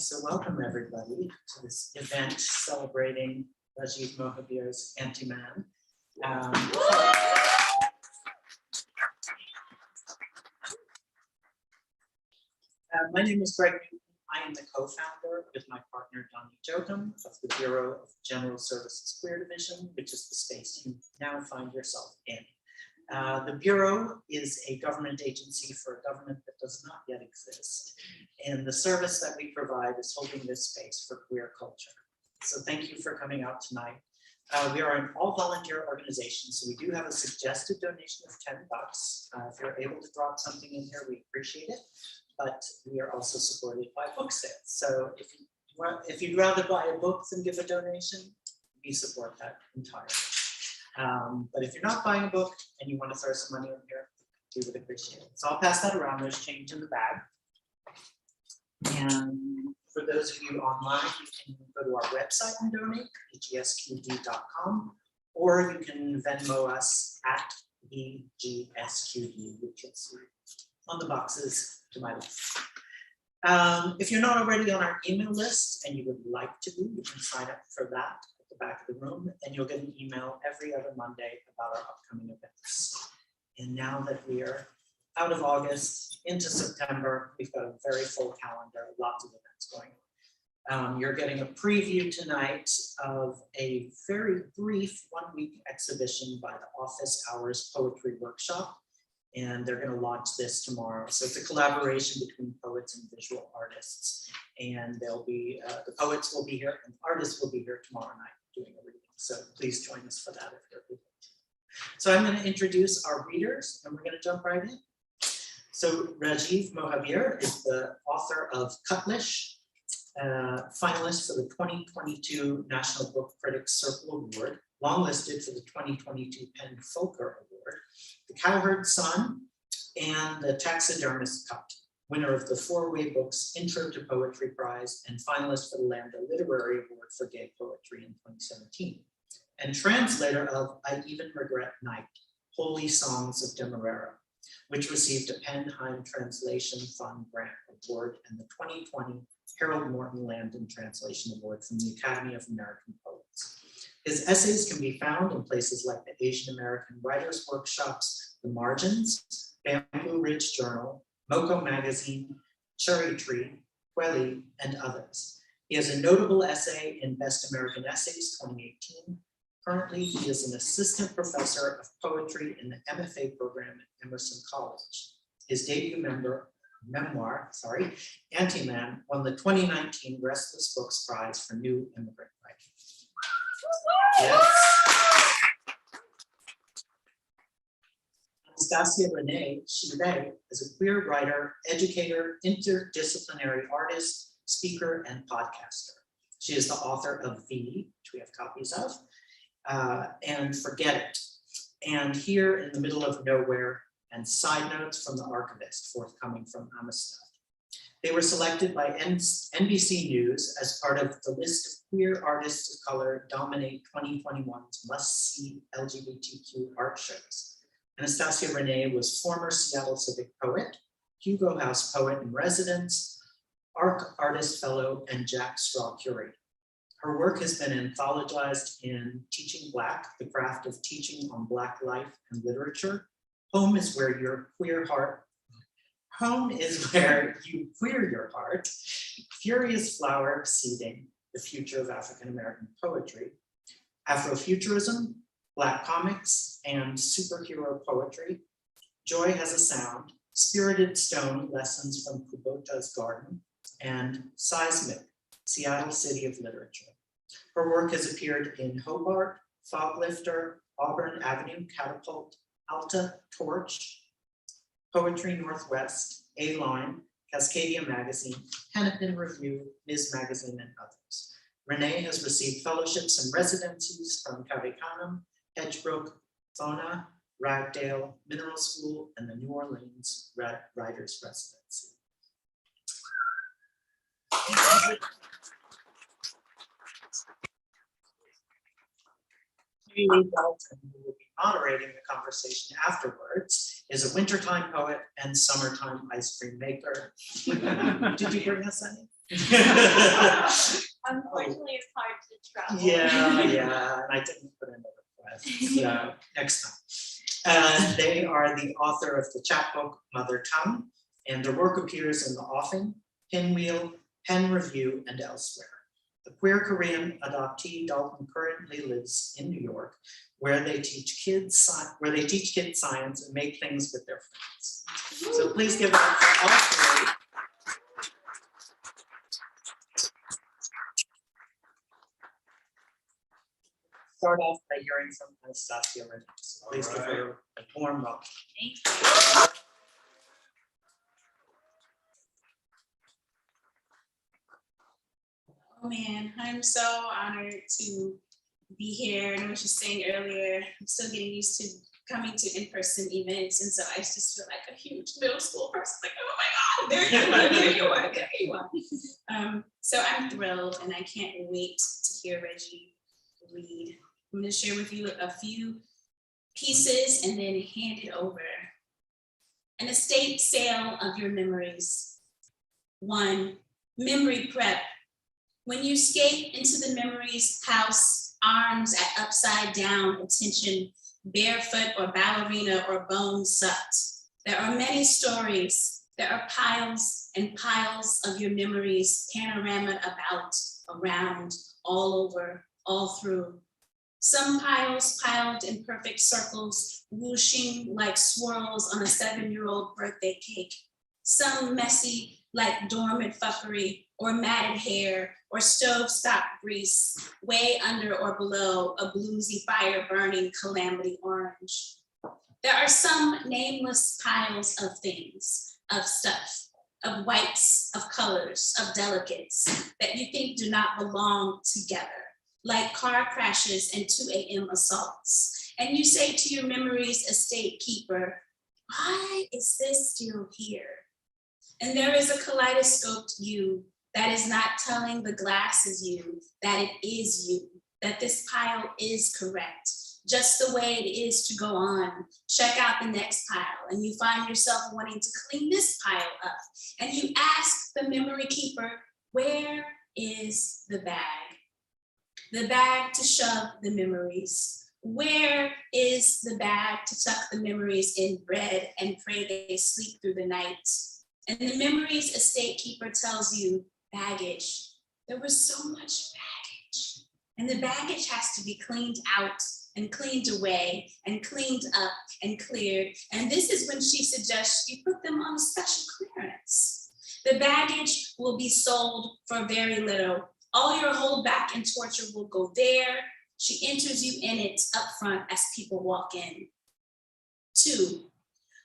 So welcome everybody to this event celebrating Rajiv Mohabir's Antiman. My name is Greg Newton. I am the co-founder with my partner Donnie Jotham of the Bureau of General Services Queer Division, which is the space you now find yourself in. The Bureau is a government agency for a government that does not yet exist. And the service that we provide is holding this space for queer culture. So thank you for coming out tonight. We are an all volunteer organization, so we do have a suggested donation of $10. If you're able to drop something in here, we appreciate it. But we are also supported by book sales. So if you'd rather buy a book than give a donation, we support that entirely. But if you're not buying a book and you want to throw some money in here, we would appreciate it. So I'll pass that around. There's change in the bag. And for those of you online, you can go to our website and donate, egsqd.com, or you can Venmo us at egsqd, which is on the boxes to my left. If you're not already on our email list and you would like to be, you can sign up for that at the back of the room, and you'll get an email every other Monday about our upcoming events. And now that we are out of August into September, we've got a very full calendar, lots of events going on. You're getting a preview tonight of a very brief one-week exhibition by the Office Hours Poetry Workshop, and they're going to launch this tomorrow. So it's a collaboration between poets and visual artists, and they'll be the poets will be here and artists will be here tomorrow night doing a reading. So please join us for that if you're able to. So I'm going to introduce our readers, and we're going to jump right in. So Rajiv Mohabir is the author of Cutlish, finalist for the 2022 National Book Critics Circle Award, longlisted for the 2022 PEN Folker Award, the Cowherd's Son, and the Taxidermist Cut, winner of the Four-Way Books Intro to Poetry Prize and finalist for the Lambda Literary Award for Gay Poetry in 2017, and translator of I Even Regret Night, Holy Songs of Demerara, which received a PEN Translation Fund Grant Award and the 2020 Harold Morton Landon Translation Award from the Academy of American Poets. His essays can be found in places like the Asian American Writers Workshops, The Margins, Bamboo Ridge Journal, Moko Magazine, Cherry Tree, Quelly, and others. He has a notable essay in Best American Essays 2018. Currently, he is an assistant professor of poetry in the MFA program at Emerson College. His debut memoir, Antiman, won the 2019 Restless Books Prize for New Immigrant Writing. Yes. Anastacia-Reneé, is a queer writer, educator, interdisciplinary artist, speaker, and podcaster. She is the author of V, which we have copies of, and Forget It, and Here in the Middle of Nowhere, and Side Notes from the Archivist, forthcoming from Amistad. They were selected by NBC News as part of the list of queer artists of color dominate 2021's must-see LGBTQ art shows. Anastacia-Reneé was former Seattle Civic Poet, Hugo House Poet in Residence, ARC Artist Fellow, and Jack Straw Curator. Her work has been anthologized in Teaching Black, the Craft of Teaching on Black Life and Literature. Home is where you queer your heart. Furious Flower Seeding, the Future of African American Poetry. Afrofuturism, Black Comics, and Superhero Poetry. Joy Has a Sound, Spirited Stone, Lessons from Kubota's Garden, and Seismic, Seattle City of Literature. Her work has appeared in Hobart, Foglifter, Auburn Avenue, Catapult, Alta, Torch, Poetry Northwest, A-Line, Cascadia Magazine, Hennepin Review, Ms. Magazine, and others. Renee has received fellowships and residencies from Cavicanum, Hedgebrook, Fona, Ragdale, Mineral School, and the New Orleans Writers Residency. Dolphin, who will be moderating the conversation afterwards, is a wintertime poet and summertime ice cream maker. Did you bring us any? Unfortunately, it's hard to travel. Yeah, and I didn't put in a request, so next time. They are the author of the chapbook Mother Tongue, and their work appears in the Offing, Pinwheel, Pen Review, and elsewhere. The queer Korean adoptee Dolphin currently lives in New York, where they teach kids science and make things with their friends. So please give it up for all three. Start off by hearing from Anastacia-Reneé. So please give her a warm welcome. Thank you. Oh man, I'm so honored to be here. And I was just saying earlier, I'm still getting used to coming to in-person events. And so I just feel like a huge middle school person, like, oh my God, there you are. So I'm thrilled and I can't wait to hear Reggie read. I'm going to share with you a few pieces and then hand it over. An estate sale of your memories. 1, memory prep. When you skate into the memories house, arms at upside down attention, barefoot or ballerina or bone sucked. There are many stories. There are piles and piles of your memories, panorama about, around, all over, all through. Some piles piled in perfect circles, whooshing like swirls on a 7-year-old birthday cake. Some messy like dormant fuckery or matted hair or stove-stop grease, way under or below a bluesy fire burning calamity orange. There are some nameless piles of things, of stuff, of whites, of colors, of delicates that you think do not belong together, like car crashes and 2 a.m. assaults. And you say to your memories estate keeper, why is this still here? And there is a kaleidoscoped you that is not telling the glass is you, that it is you, that this pile is correct, just the way it is to go on. Check out the next pile, and you find yourself wanting to clean this pile up. And you ask the memory keeper, where is the bag? The bag to shove the memories. Where is the bag to tuck the memories in bread and pray they sleep through the night? And the memories estate keeper tells you, baggage. There was so much baggage. And the baggage has to be cleaned out and cleaned away and cleaned up and cleared. And this is when she suggests you put them on a special clearance. The baggage will be sold for very little. All your holdback and torture will go there. She enters you in it up front as people walk in. 2,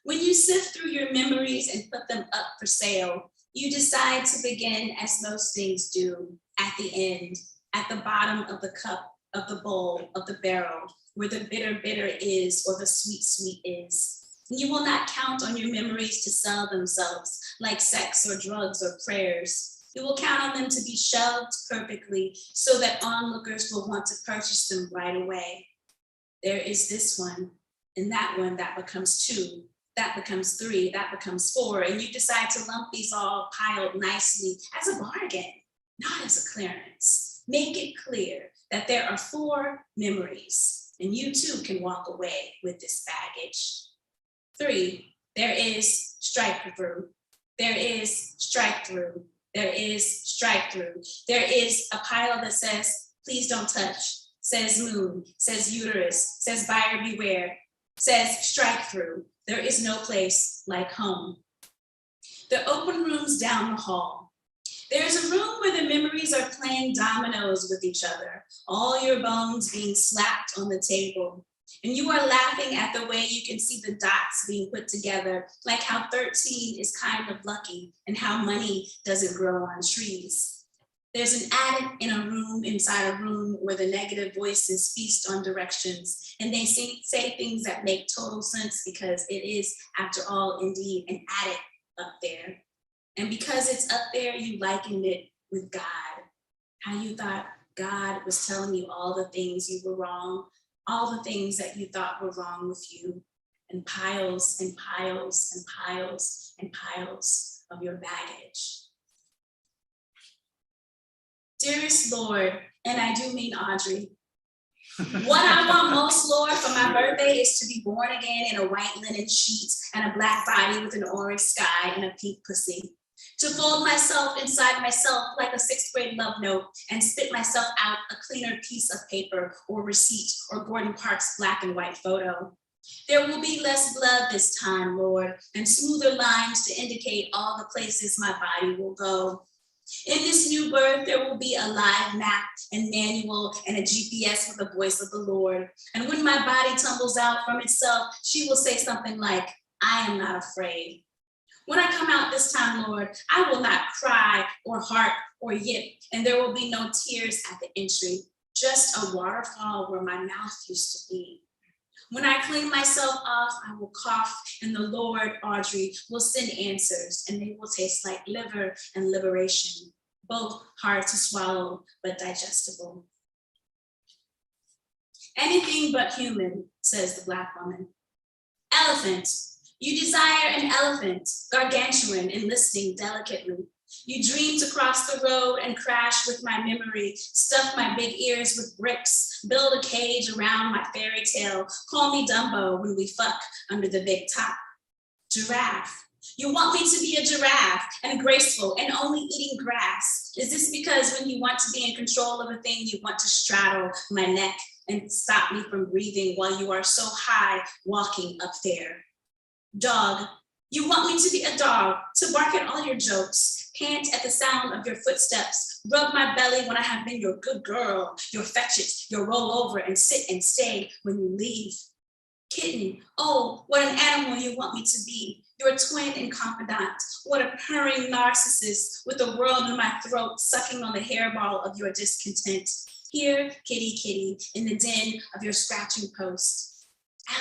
when you sift through your memories and put them up for sale, you decide to begin as most things do, at the end, at the bottom of the cup, of the bowl, of the barrel, where the bitter is or the sweet is. You will not count on your memories to sell themselves like sex or drugs or prayers. You will count on them to be shelved perfectly so that onlookers will want to purchase them right away. There is this one, and that one that becomes 2, that becomes 3, that becomes 4, and you decide to lump these all piled nicely as a bargain, not as a clearance. Make it clear that there are 4 memories, and you too can walk away with this baggage. 3, there is strike through. There is strike through. There is strike through. There is a pile that says, please don't touch, says moon, says uterus, says buyer beware, says strike through. There is no place like home. The open rooms down the hall. There's a room where the memories are playing dominoes with each other, all your bones being slapped on the table. And you are laughing at the way you can see the dots being put together, like how 13 is kind of lucky and how money doesn't grow on trees. There's an attic in a room inside a room where the negative voices feast on directions, and they say things that make total sense because it is, after all, indeed an attic up there. And because it's up there, you likened it with God. How you thought God was telling you all the things you were wrong, all the things that you thought were wrong with you, and piles and piles and piles and piles of your baggage. Dearest Lord, and I do mean Audrey, what I want most, Lord, for my birthday is to be born again in a white linen sheet and a black body with an orange sky and a pink pussy. To fold myself inside myself like a 6th grade love note and spit myself out a cleaner piece of paper or receipt or Gordon Parks' black and white photo. There will be less blood this time, Lord, and smoother lines to indicate all the places my body will go. In this new birth, there will be a live map and manual and a GPS with the voice of the Lord. And when my body tumbles out from itself, she will say something like, I am not afraid. When I come out this time, Lord, I will not cry or harp or yip, and there will be no tears at the entry, just a waterfall where my mouth used to be. When I clean myself off, I will cough, and the Lord, Audrey, will send answers, and they will taste like liver and liberation, both hard to swallow, but digestible. Anything but human, says the Black woman. Elephant, you desire an elephant, gargantuan and listening delicately. You dream to cross the road and crash with my memory, stuff my big ears with bricks, build a cage around my fairy tale, call me Dumbo when we fuck under the big top. Giraffe. You want me to be a giraffe and graceful and only eating grass. Is this because when you want to be in control of a thing, you want to straddle my neck and stop me from breathing while you are so high walking up there? Dog. You want me to be a dog, to bark at all your jokes, pant at the sound of your footsteps, rub my belly when I have been your good girl, your fetch it, your roll over and sit and stay when you leave. Kitten, oh, what an animal you want me to be, your twin and confidant, what a purring narcissist with the world in my throat sucking on the hairball of your discontent. Here, kitty, kitty, in the den of your scratching post.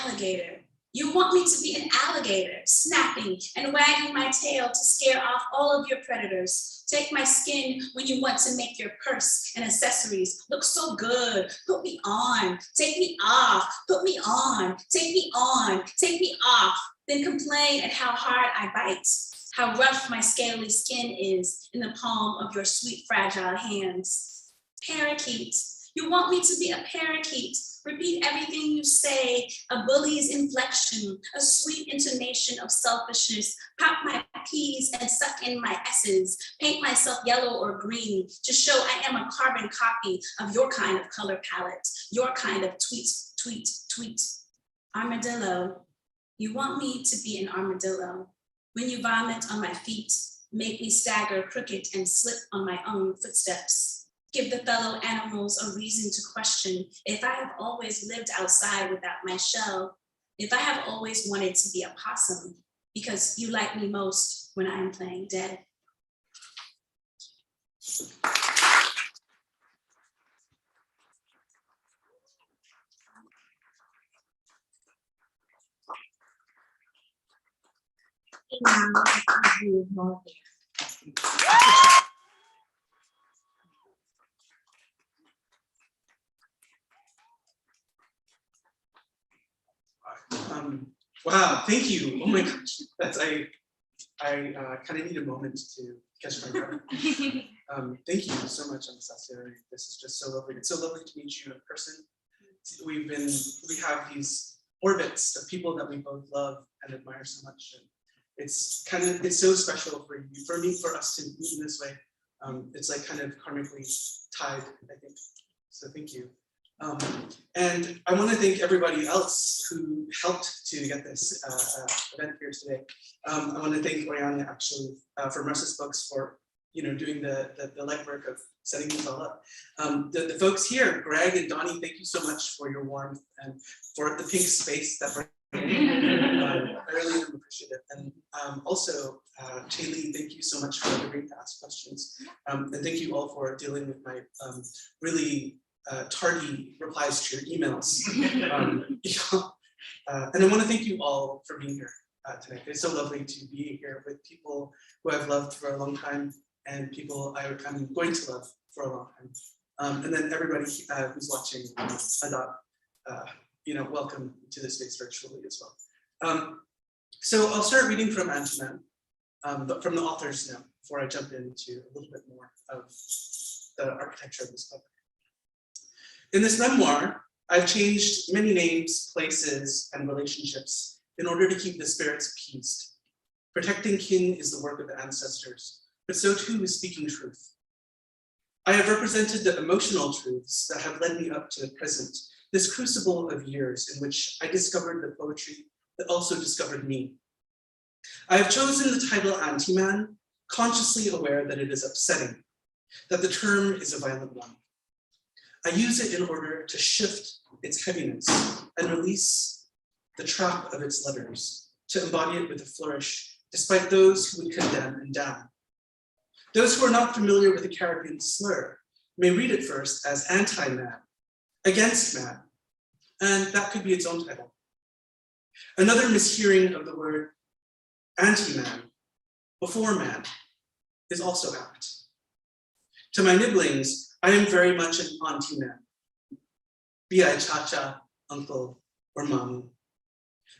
Alligator. You want me to be an alligator, snapping and wagging my tail to scare off all of your predators. Take my skin when you want to make your purse and accessories look so good. Put me on, take me off, put me on, take me on, take me off. Then complain at how hard I bite, how rough my scaly skin is in the palm of your sweet, fragile hands. Parakeet, you want me to be a parakeet. Repeat everything you say, a bully's inflection, a sweet intonation of selfishness, pop my P's and suck in my S's, paint myself yellow or green to show I am a carbon copy of your kind of color palette, your kind of tweet, tweet, tweet. Armadillo, you want me to be an armadillo. When you vomit on my feet, make me stagger crooked and slip on my own footsteps. Give the fellow animals a reason to question if I have always lived outside without my shell, if I have always wanted to be a possum, because you like me most when I am playing dead. Rajiv Mohabir. Wow, thank you. Oh my gosh, that's I kind of need a moment to catch my breath. Thank you so much, Anastacia. This is just so lovely. It's so lovely to meet you in person. We have these orbits of people that we both love and admire so much. And it's so special for you, for us to meet in this way. It's like kind of karmically tied, I think. So thank you. And I want to thank everybody else who helped to get this event here today. I want to thank Oriana actually from Russ's Books for doing the legwork of setting this all up. The folks here, Greg and Donnie, thank you so much for your warmth and for the pink space that we're I really am appreciative. And also, Kaylee, thank you so much for agreeing to ask questions. And thank you all for dealing with my really tardy replies to your emails. And I want to thank you all for being here tonight. It's so lovely to be here with people who I've loved for a long time and people I'm going to love for a long time. And then everybody who's watching, welcome to this space virtually as well. So I'll start reading from Antiman, from the author's note before I jump into a little bit more of the architecture of this book. In this memoir, I've changed many names, places, and relationships in order to keep the spirits appeased. Protecting kin is the work of the ancestors, but so too is speaking truth. I have represented the emotional truths that have led me up to the present, this crucible of years in which I discovered the poetry that also discovered me. I have chosen the title Antiman, consciously aware that it is upsetting, that the term is a violent one. I use it in order to shift its heaviness and release the trap of its letters, to embody it with a flourish, despite those who would condemn and damn. Those who are not familiar with the Caribbean slur may read it first as anti-man, against man, and that could be its own title. Another mishearing of the word anti-man, before man, is also apt. To my nibblings, I am very much an anti-man, be I cha-cha, uncle, or mommy.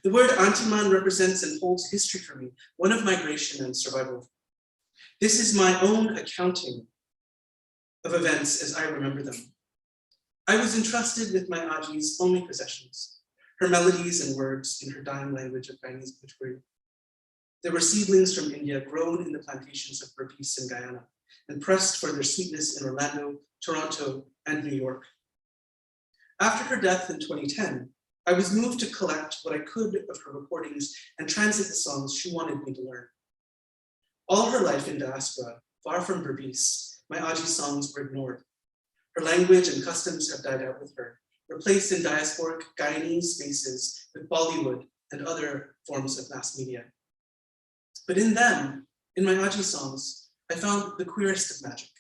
The word Antiman represents and holds history for me, one of migration and survival. This is my own accounting of events as I remember them. I was entrusted with my Aji's only possessions, her melodies and words in her dying language of Guyanese Bhojpuri. There were seedlings from India grown in the plantations of Berbice in Guyana and pressed for their sweetness in Orlando, Toronto, and New York. After her death in 2010, I was moved to collect what I could of her recordings and translate the songs she wanted me to learn. All her life in diaspora, far from Berbice, my Aji songs were ignored. Her language and customs have died out with her, replaced in diasporic Guyanese spaces with Bollywood and other forms of mass media. But in them, in my Aji songs, I found the queerest of magic.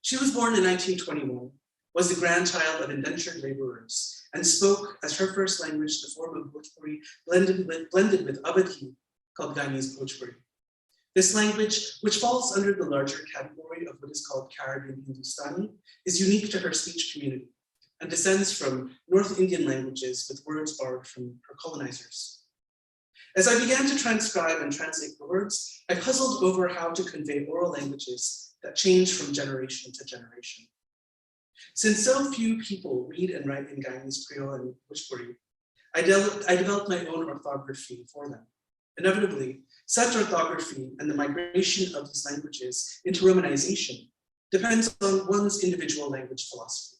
She was born in 1921, was the grandchild of indentured laborers, and spoke as her first language the form of Bhojpuri blended with Avadhi, called Guyanese Bhojpuri. This language, which falls under the larger category of what is called Caribbean Hindustani, is unique to her speech community and descends from North Indian languages with words borrowed from her colonizers. As I began to transcribe and translate the words, I puzzled over how to convey oral languages that change from generation to generation. Since so few people read and write in Guyanese Creole and Bhojpuri, I developed my own orthography for them. Inevitably, such orthography and the migration of these languages into Romanization depends on one's individual language philosophy.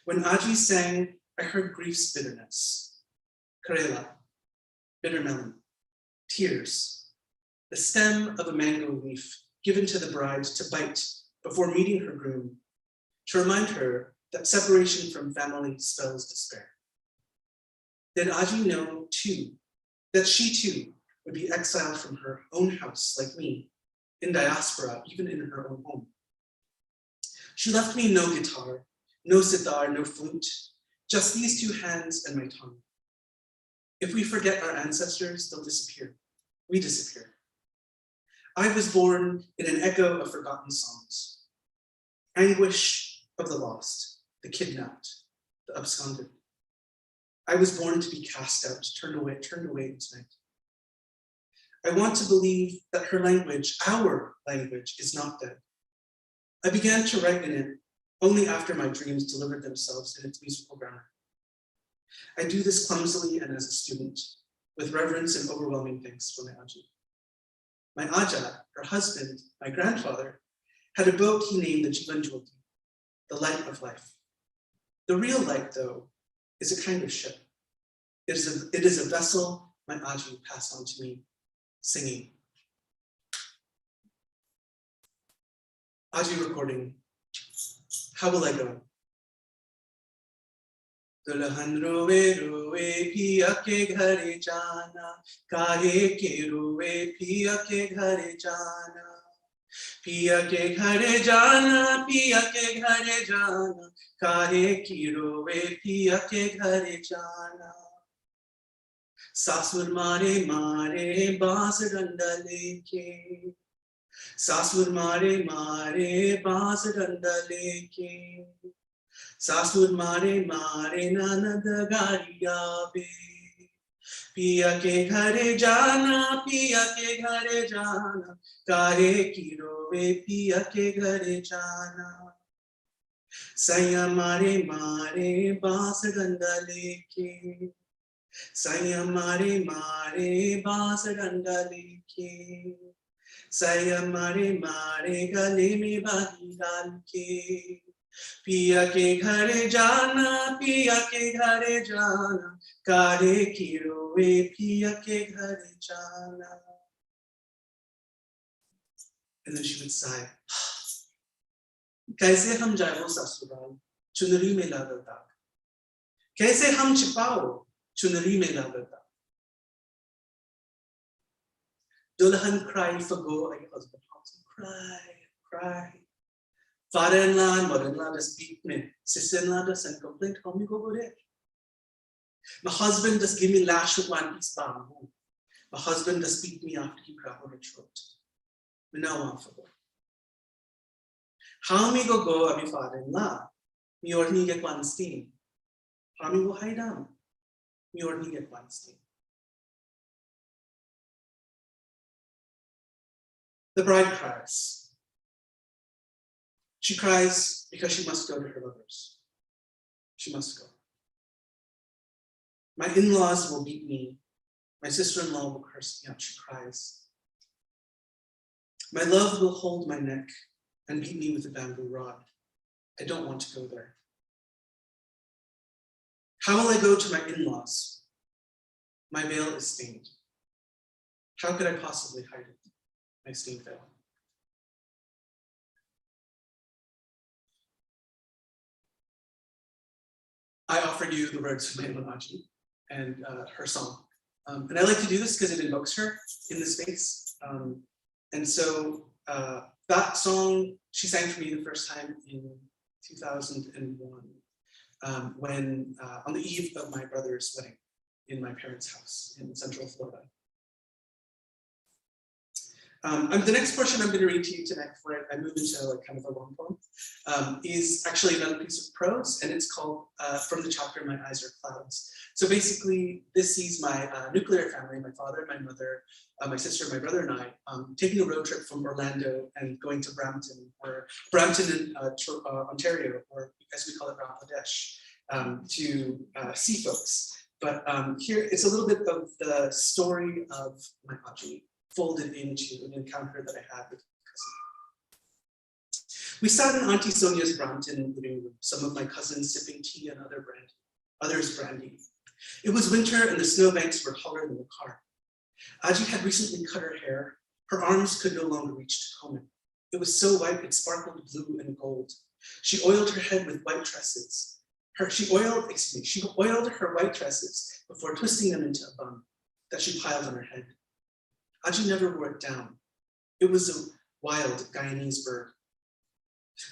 When Aji sang, I heard grief's bitterness, karela, bitter melon, tears, the stem of a mango leaf given to the bride to bite before meeting her groom, to remind her that separation from family spells despair. Did Aji know too, that she too would be exiled from her own house like me, in diaspora, even in her own home? She left me no guitar, no sitar, no flute, just these two hands and my tongue. If we forget our ancestors, they'll disappear. We disappear. I was born in an echo of forgotten songs. Anguish of the lost, the kidnapped, the absconded. I was born to be cast out, turned away tonight. I want to believe that her language, our language, is not dead. I began to write in it only after my dreams delivered themselves in its musical grammar. I do this clumsily and as a student, with reverence and overwhelming thanks for my Aji. My Aja, her husband, my grandfather, had a boat he named the Jivan Jyoti, the light of life. The real light, though, is a kind of ship. It is a vessel my Aji passed on to me, singing. Aji recording, how will I go? दुल्हन रोवे रोवे पिया के घरे जाना, काहे के रोवे पिया के घरे जाना, पिया के घरे जाना, पिया के घरे जाना, काहे की रोवे पिया के घरे जाना। सासुर मारे मारे बांस डंडा लेके, सासुर मारे मारे बांस डंडा लेके, सासुर मारे मारे ननद गाड़ी आवे, पिया के घरे जाना, पिया के घरे जाना, काहे की रोवे पिया के घरे जाना। सैया मारे मारे बांस डंडा लेके, सैया मारे मारे बांस डंडा लेके, सैया मारे मारे गले में बाही डाल के। पिया के घरे जाना, पिया के घरे जाना, काहे की रोवे पिया के घरे जाना. And then she would sigh. कैसे हम जाए वो ससुराल, चुनरी में लागल दाग, कैसे हम छिपाओ चुनरी में लागल दाग. Dolphin cried for go, like husband, cry. Father-in-law and mother-in-law just beat me. Sister-in-law just send complaint, how me go there? My husband just give me lash with one piece bamboo. My husband just beat me after he grabbed my throat. Me now want for go. How me go at my father-in-law? Me or me get one stain. How me go hide down? Me or me get one stain. The bride cries. She cries because she must go to her lovers. She must go. My in-laws will beat me. My sister-in-law will curse me out. She cries. My love will hold my neck and beat me with a bamboo rod. I don't want to go there. How will I go to my in-laws? My veil is stained. How could I possibly hide it? My stained veil. I offered you the words from Aji and her song. And I like to do this because it invokes her in the space. And so that song, she sang for me the first time in 2001, when on the eve of my brother's wedding in my parents' house in Central Florida. The next portion I'm going to read to you tonight before I move into like kind of a long poem is actually another piece of prose, and it's called From the Chapter My Eyes Are Clouds. So basically this sees my nuclear family, my father, my mother, my sister, my brother and I taking a road trip from Orlando and going to Brampton in Ontario, or as we call it, Bangladesh, to see folks. But here it's a little bit of the story of my Aji, folded into an encounter that I had with my cousin. We sat in Auntie Sonia's Brampton living room, some of my cousins sipping tea and others brandy. It was winter and the snowbanks were taller than the car. Aji had recently cut her hair. Her arms could no longer reach to comb it. It was so white it sparkled blue and gold. She oiled her head with white tresses. She oiled her white tresses before twisting them into a bun that she piled on her head. Aji never wore it down. It was a wild Guyanese bird.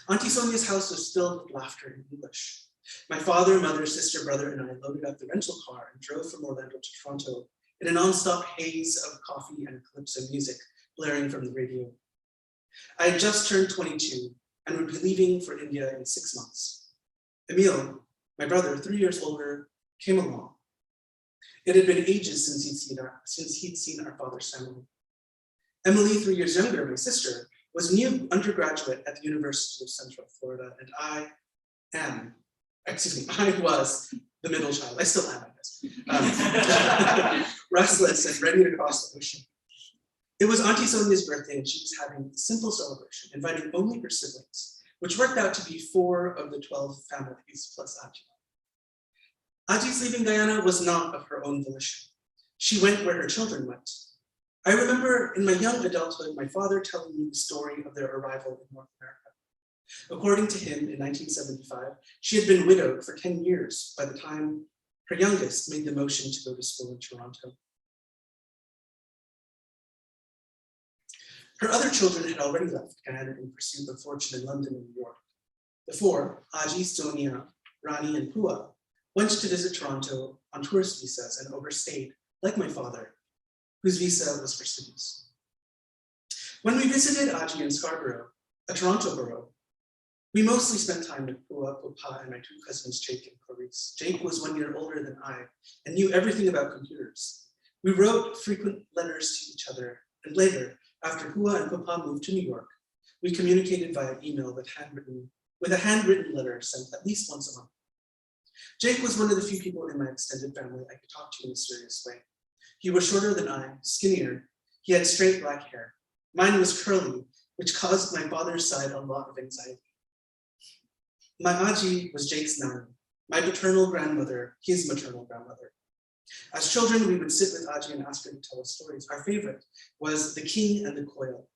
Auntie Sonia's house was filled with laughter in English. My father, mother, sister, brother, and I loaded up the rental car and drove from Orlando to Toronto in a nonstop haze of coffee and calypso music blaring from the radio. I had just turned 22 and would be leaving for India in 6 months. Emil, my brother, 3 years older, came along. It had been ages since he'd seen our father's family. Emily, 3 years younger, my sister, was a new undergraduate at the University of Central Florida, and I was the middle child. I still am, I guess. Restless and ready to cross the ocean. It was Auntie Sonia's birthday, and she was having a simple celebration, inviting only her siblings, which worked out to be 4 of the 12 families plus Aji. Aji's leaving Guyana was not of her own volition. She went where her children went. I remember in my young adulthood, my father telling me the story of their arrival in North America. According to him, in 1975, she had been widowed for 10 years by the time her youngest made the motion to go to school in Toronto. Her other children had already left Guyana in pursuit of fortune in London and New York. The 4, Aji, Sonia, Rani, and Pua, went to visit Toronto on tourist visas and overstayed, like my father, whose visa was for studies. When we visited Aji in Scarborough, a Toronto borough, We mostly spent time with Pua, Pupa, and my two cousins, Jake and Clarice. Jake was 1 year older than I and knew everything about computers. We wrote frequent letters to each other, and later, after Pua and Pupa moved to New York, we communicated via email with a handwritten letter sent at least once a month. Jake was one of the few people in my extended family I could talk to in a serious way. He was shorter than I, skinnier. He had straight black hair. Mine was curly, which caused my father's side a lot of anxiety. My Aji was Jake's nanny, my paternal grandmother, his maternal grandmother. As children, we would sit with Aji and ask her to tell us stories. Our favorite was The King and the Coil.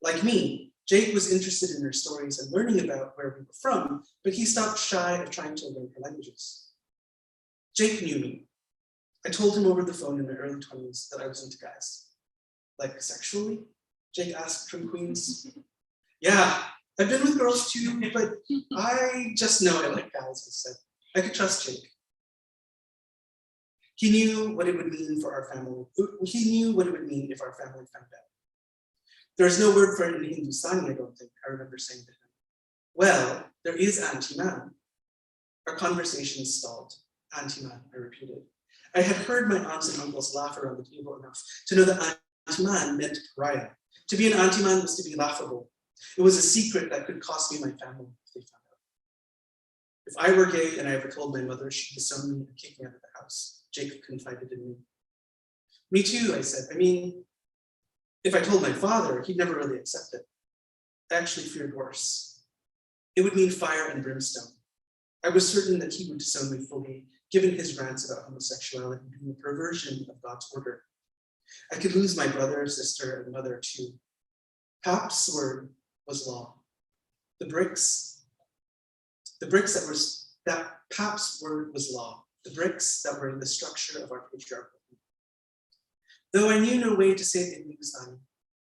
Like me, Jake was interested in her stories and learning about where we were from, but he stopped shy of trying to learn her languages. Jake knew me. I told him over the phone in my early 20s that I was into guys. Like sexually? Jake asked from Queens. Yeah, I've been with girls too, but I just know I like guys, I said. I could trust Jake. He knew what it would mean for our family. He knew what it would mean if our family found out. There's no word for it in Hindustani, I don't think, I remember saying to him. Well, there is Antiman. Our conversation stalled. Antiman, I repeated. I had heard my aunts and uncles laugh around the table enough to know that Antiman meant pariah. To be an Antiman was to be laughable. It was a secret that could cost me my family if they found out. If I were gay and I ever told my mother, she'd disown me and kick me out of the house. Jake confided in me. Me too, I said. I mean, if I told my father, he'd never really accept it. I actually feared worse. It would mean fire and brimstone. I was certain that he would disown me fully, given his rants about homosexuality being a perversion of God's order. I could lose my brother, sister, and mother too. Pap's word was law. The bricks that Pap's word was law. The bricks that were in the structure of our patriarchal. Though I knew no way to say it in Hindustani,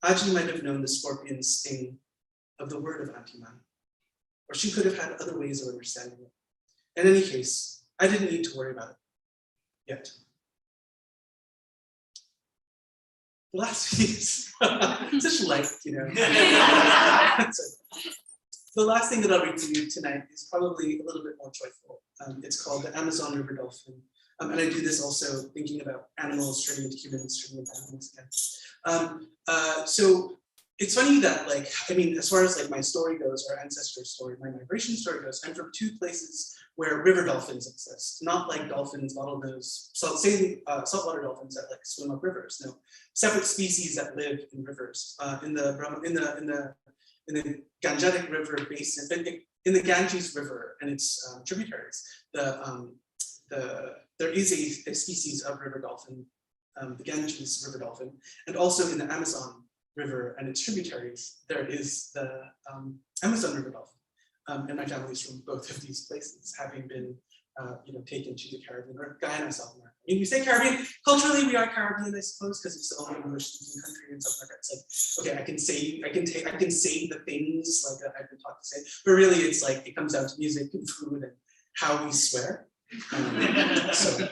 Aji might have known the scorpion sting of the word of Antiman, or she could have had other ways of understanding it. In any case, I didn't need to worry about it yet. The last piece, such light, you know. The last thing that I'll read to you tonight is probably a little bit more joyful. It's called The Amazon River Dolphin. And I do this also thinking about animals turning into humans, turning into animals again. So it's funny that, like, I mean, as far as like my story goes, or ancestor story, my migration story goes, I'm from two places where river dolphins exist, not like dolphins, bottlenose, saltwater dolphins that like swim up rivers. No, separate species that live in rivers. In the Gangetic River basin, in the Ganges River and its tributaries, there is a species of river dolphin, the Ganges River dolphin, and also in the Amazon River and its tributaries, there is the Amazon River dolphin. And my family is from both of these places, having been taken to the Caribbean or Guyana, South America. I mean, we say Caribbean, culturally we are Caribbean, I suppose, because it's the only English-speaking country in South America. It's like, okay, I can say the things like I've been taught to say, but really it's like it comes down to music and food and how we swear. So.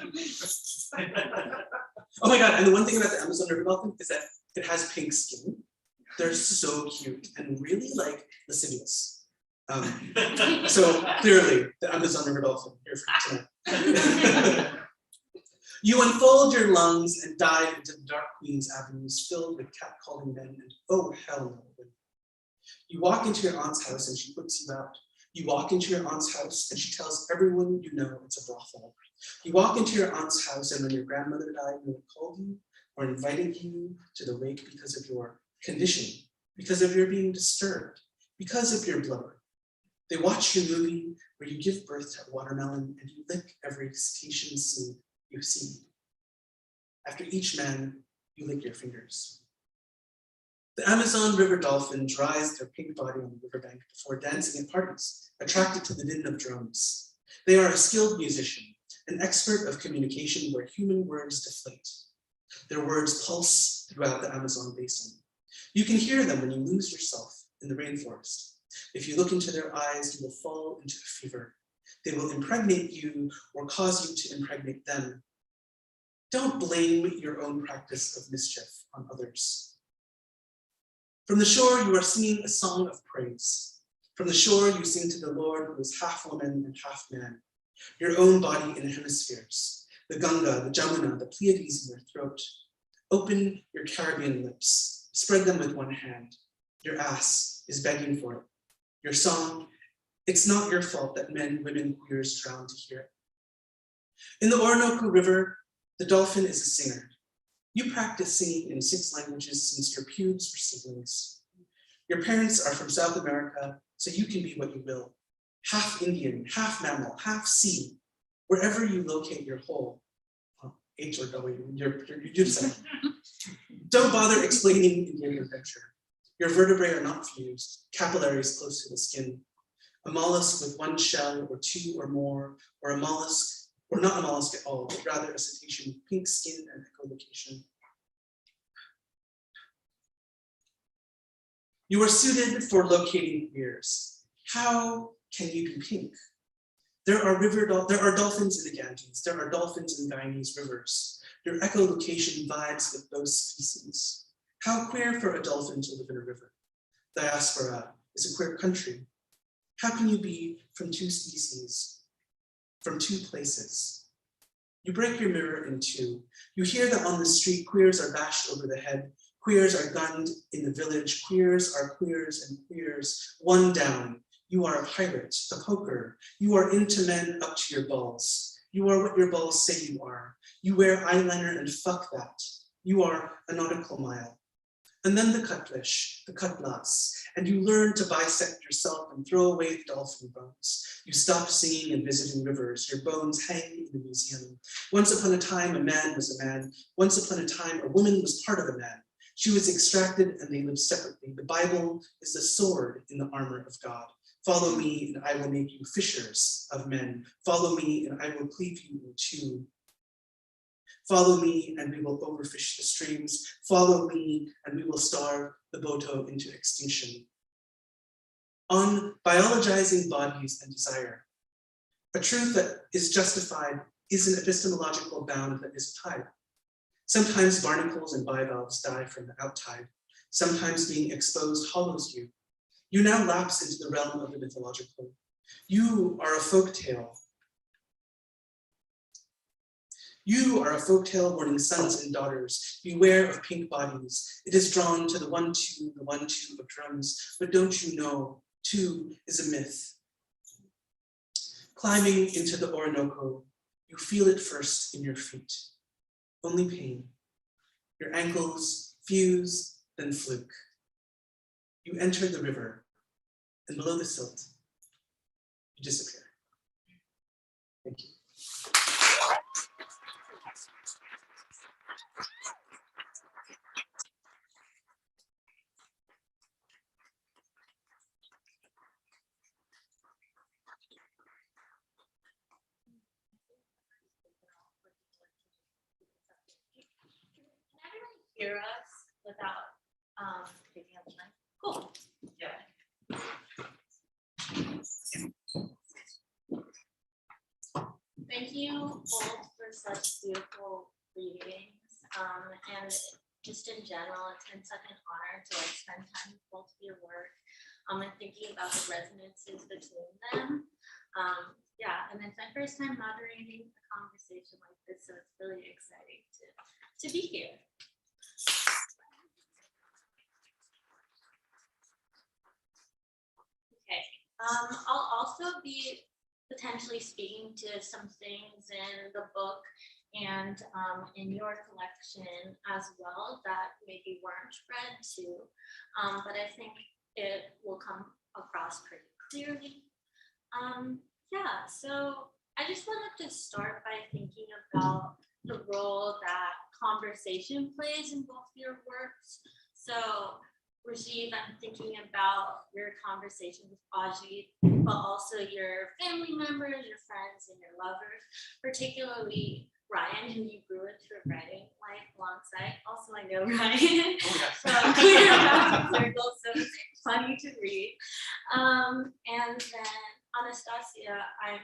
Oh my God, and the one thing about the Amazon River dolphin is that it has pink skin. They're so cute and really like lascivious. So clearly the Amazon River dolphin here for tonight. You unfold your lungs and dive into the dark Queen's avenues filled with cat-calling men and oh hell no women. You walk into your aunt's house and she puts you out. You walk into your aunt's house and she tells everyone you know it's a brothel. You walk into your aunt's house and when your grandmother died, no one called you or invited you to the wake because of your condition, because of your being disturbed, because of your blubber. They watch your movie where you give birth to a watermelon and you lick every cetacean seed you see. After each man, you lick your fingers. The Amazon River dolphin dries their pink body on the riverbank before dancing at parties, attracted to the din of drums. They are a skilled musician, an expert of communication where human words deflate. Their words pulse throughout the Amazon basin. You can hear them when you lose yourself in the rainforest. If you look into their eyes, you will fall into a fever. They will impregnate you or cause you to impregnate them. Don't blame your own practice of mischief on others. From the shore, you are singing a song of praise. From the shore, you sing to the Lord who is half woman and half man, your own body in hemispheres, the Ganga, the Jamuna, the Pleiades in your throat. Open your Caribbean lips, spread them with one hand. Your ass is begging for it. Your song, it's not your fault that men, women, queers drown to hear it. In the Orinoco River, the dolphin is a singer. You practice singing in 6 languages since your pubes were seedlings. Your parents are from South America, so you can be what you will. Half Indian, half mammal, half sea, wherever you locate your whole. H or W, you decide. Don't bother explaining Indian adventure. Your vertebrae are not fused, capillaries close to the skin. A mollusk with 1 shell or 2 or more, or a mollusk, or not a mollusk at all, but rather a cetacean, pink skin and echolocation. You are suited for locating queers. How can you be pink? There are dolphins in the Ganges. There are dolphins in Guyanese rivers. Your echolocation vibes with those species. How queer for a dolphin to live in a river? Diaspora is a queer country. How can you be from 2 species, from 2 places? You break your mirror in 2. You hear that on the street, queers are bashed over the head. Queers are gunned in the village. Queers are queers and queers. 1 down. You are a pirate, a poker. You are into men up to your balls. You are what your balls say you are. You wear eyeliner and fuck that. You are a nautical mile. And then the cutlash, the cutlass, and you learn to bisect yourself and throw away the dolphin bones. You stop singing and visiting rivers. Your bones hang in the museum. Once upon a time, a man was a man. Once upon a time, a woman was part of a man. She was extracted and they lived separately. The Bible is the sword in the armor of God. Follow me and I will make you fishers of men. Follow me and I will cleave you in 2. Follow me and we will overfish the streams. Follow me and we will starve the Boto into extinction. On biologizing bodies and desire, a truth that is justified is an epistemological bound that is tied. Sometimes barnacles and bivalves die from the outtide. Sometimes being exposed hollows you. You now lapse into the realm of the mythological. You are a folktale. You are a folktale warning sons and daughters. Beware of pink bodies. It is drawn to the 1-2, the 1-2 of drums. But don't you know, 2 is a myth. Climbing into the Orinoco, you feel it first in your feet. Only pain. Your ankles fuse, then fluke. You enter the river, and below the silt, you disappear. Thank you. Hear us without picking up the mic? Cool. Yeah. Thank you both for such beautiful readings. And just in general, it's been such an honor to spend time with both of your work and thinking about the resonances between them. Yeah, and it's my first time moderating a conversation like this, so it's really exciting to be here. Okay, I'll also be potentially speaking to some things in the book and in your collection as well that maybe weren't read too, but I think it will come across pretty clearly. Yeah, so I just wanted to start by thinking about the role that conversation plays in both your works. So Rajiv, I'm thinking about your conversation with Ajit, but also your family members, your friends, and your lovers, particularly Ryan, who you grew into a writing life alongside. Also, I know Ryan. So clear about circles, so it's funny to read. And then Anastacia, I'm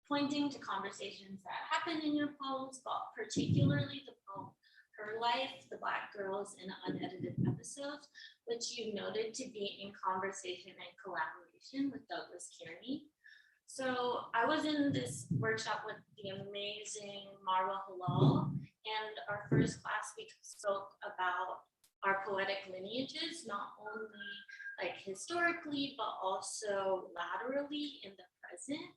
pointing to conversations that happen in your poems, but particularly the poem Her Life, The Black Girls in Unedited Episodes, which you noted to be in conversation and collaboration with Douglas Kearney. So I was in this workshop with the amazing Marwa Halal, and our first class we spoke about our poetic lineages, not only like historically, but also laterally in the present.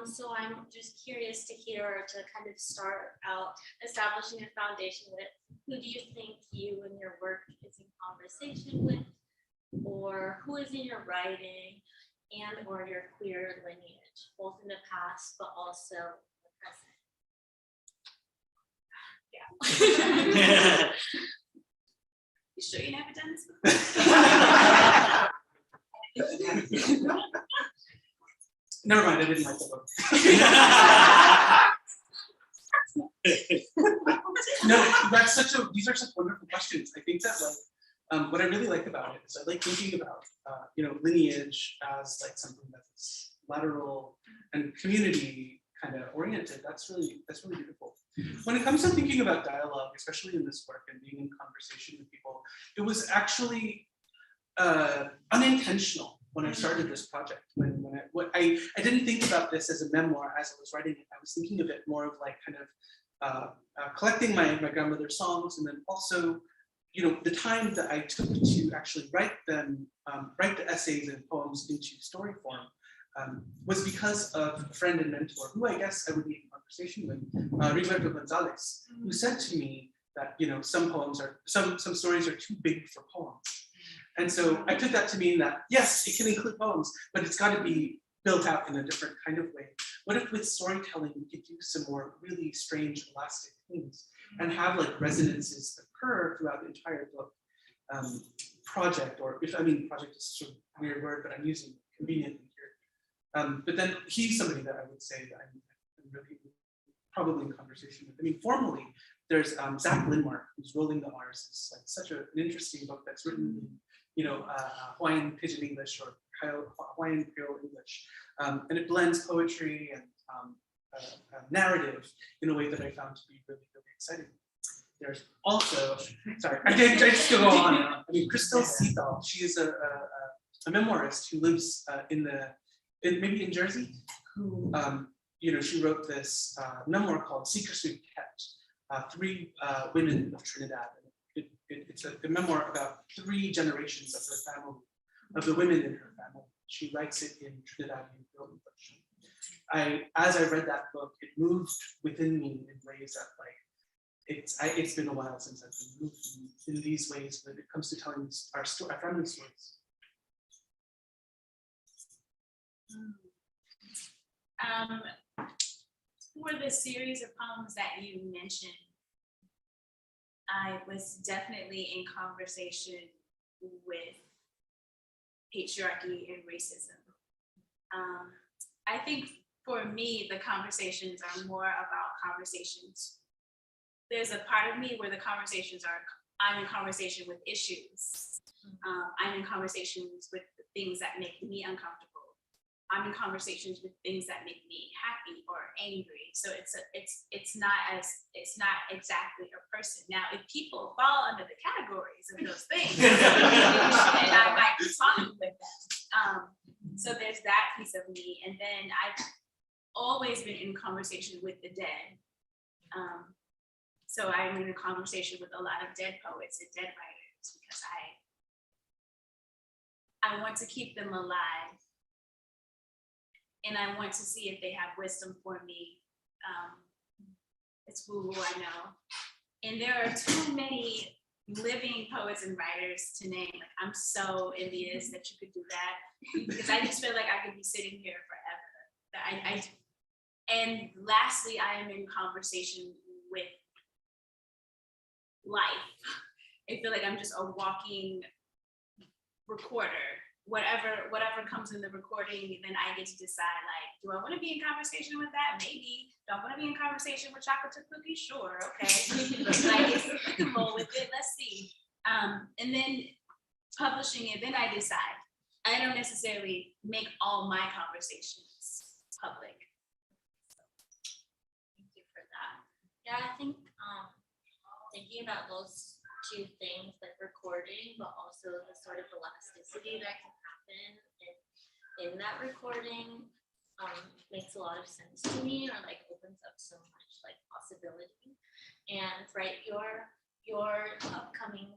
So I'm just curious to hear, to kind of start out establishing a foundation with, who do you think you and your work is in conversation with, or who is in your writing and or your queer lineage, both in the past, but also the present? Yeah. You sure you never done this before? Never mind, I didn't like the book. No, these are such wonderful questions. I think that like what I really like about it is I like thinking about lineage as like something that's lateral and community kind of oriented. That's really beautiful. When it comes to thinking about dialogue, especially in this work and being in conversation with people, it was actually unintentional when I started this project. I didn't think about this as a memoir as I was writing it. I was thinking of it more of like kind of collecting my grandmother's songs, and then also, the time that I took to actually write them, write the essays and poems into story form, was because of a friend and mentor who I guess I would be in conversation with, Rigoberto Gonzalez, who said to me that some stories are too big for poems. And so I took that to mean that, yes, it can include poems, but it's got to be built out in a different kind of way. What if with storytelling, we could do some more really strange, elastic things and have like resonances occur throughout the entire book? Project, or project is sort of a weird word, but I'm using it conveniently here. But then he's somebody that I would say that I'm really probably in conversation with. Formally, there's Zach Lindmark, who's Rolling the R's. It's like such an interesting book that's written in Hawaiian Pidgin English or Hawaiian Creole English. And it blends poetry and narrative in a way that I found to be really, really exciting. There's also, sorry, I just go on and on. Crystal Seathal, she is a memoirist who lives maybe in Jersey, who, she wrote this memoir called Secrets We've Kept, 3 women of Trinidad. It's a memoir about 3 generations of her family, of the women in her family. She writes it in Trinidadian English. As I read that book, it moved within me in ways that it's been a while since I've been moved in these ways when it comes to telling our family stories. For the series of poems that you mentioned, I was definitely in conversation with patriarchy and racism. I think for me, the conversations are more about conversations. There's a part of me where the conversations are, I'm in conversation with issues. I'm in conversations with the things that make me uncomfortable. I'm in conversations with things that make me happy or angry. So it's not exactly a person. Now, if people fall under the categories of those things, then I might be talking with them. So there's that piece of me. And then I've always been in conversation with the dead. So I'm in a conversation with a lot of dead poets and dead writers because I want to keep them alive. And I want to see if they have wisdom for me. It's woo-woo, I know. And there are too many living poets and writers to name. Like, I'm so envious that you could do that because I just feel like I could be sitting here forever. And lastly, I am in conversation with life. I feel like I'm just a walking recorder. Whatever comes in the recording, then I get to decide, like, do I want to be in conversation with that? Maybe. Do I want to be in conversation with chocolate chip cookies? Sure, okay. Like, we can roll with it. Let's see. And then publishing it, then I decide. I don't necessarily make all my conversations public. Thank you for that. Yeah, I think thinking about those two things, like recording, but also the sort of elasticity that can happen in that recording, makes a lot of sense to me, or like opens up so much like possibility. And right, your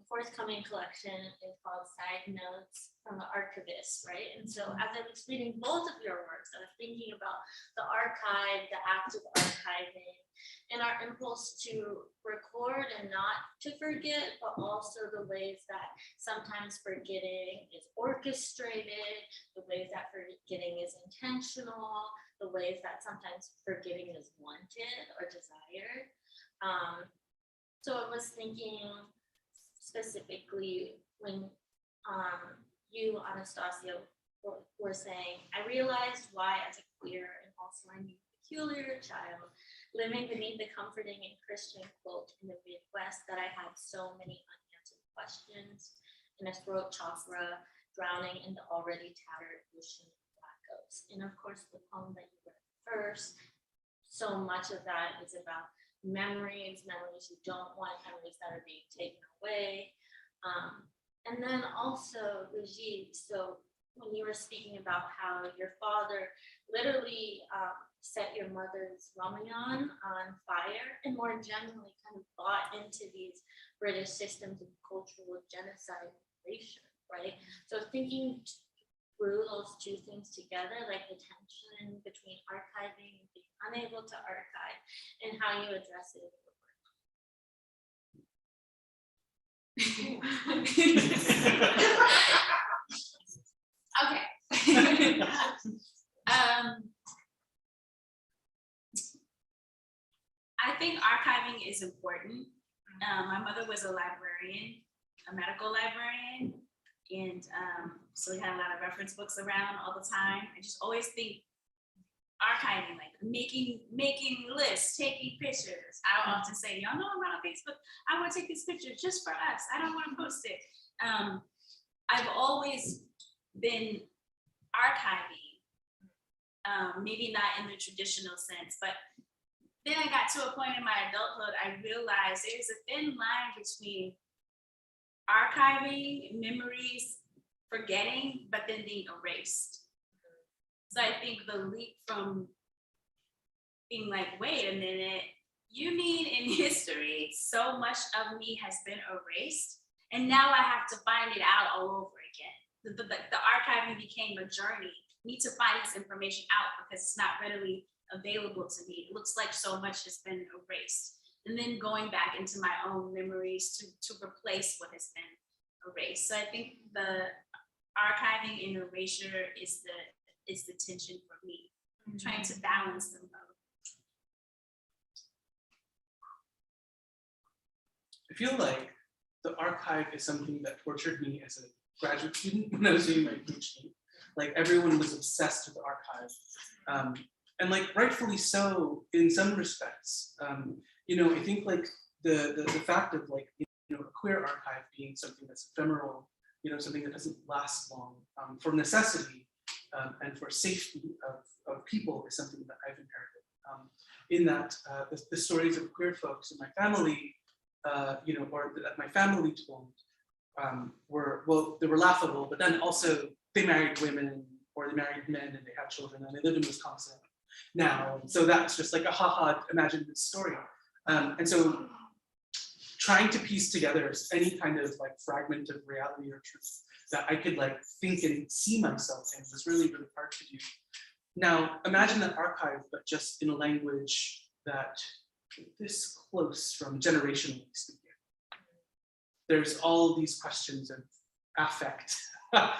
forthcoming collection is called Side Notes from the Archivist, right? And so as I was reading both of your works, I was thinking about the archive, the act of archiving, and our impulse to record and not to forget, but also the ways that sometimes forgetting is orchestrated, the ways that forgetting is intentional, the ways that sometimes forgetting is wanted or desired. So I was thinking specifically when you, Anastacia, were saying, I realized why as a queer and also a peculiar child living beneath the comforting and Christian quote in the Midwest that I had so many unanswered questions in a throat chakra drowning in the already tattered ocean of black ghosts. And of course, the poem that you read first, so much of that is about memories you don't want, memories that are being taken away. And then also, Rajiv, so when you were speaking about how your father literally set your mother's Ramayan on fire, and more generally kind of bought into these British systems of cultural genocide and erasure, right? So thinking through those two things together, like the tension between archiving and being unable to archive, and how you address it in the Okay. I think archiving is important. My mother was a librarian, a medical librarian, and so we had a lot of reference books around all the time. I just always think archiving, like making lists, taking pictures. I often say, y'all know I'm on Facebook. I want to take these pictures just for us. I don't want to post it. I've always been archiving, maybe not in the traditional sense, but then I got to a point in my adulthood, I realized there's a thin line between archiving memories, forgetting, but then being erased. So I think the leap from being like, wait a minute, you mean in history, so much of me has been erased, and now I have to find it out all over again. The archiving became a journey. I need to find this information out because it's not readily available to me. It looks like so much has been erased. And then going back into my own memories to replace what has been erased. So I think the archiving and erasure is the tension for me, trying to balance them both. I feel like the archive is something that tortured me as a graduate student when I was doing my PhD. Like everyone was obsessed with the archive. And like rightfully so in some respects. You know, I think like the fact of like, you know, a queer archive being something that's ephemeral, you know, something that doesn't last long, for necessity and for safety of people is something that I've inherited. In that the stories of queer folks in my family, you know, or that my family told were, well, they were laughable, but then also they married women or they married men and they had children and they lived in Wisconsin now. So that's just like a haha imaginative story. And so trying to piece together any kind of like fragment of reality or truth that I could like think and see myself in was really, really hard to do. Now, imagine that archive, but just in a language that this close from generationally speaking. There's all these questions of affect,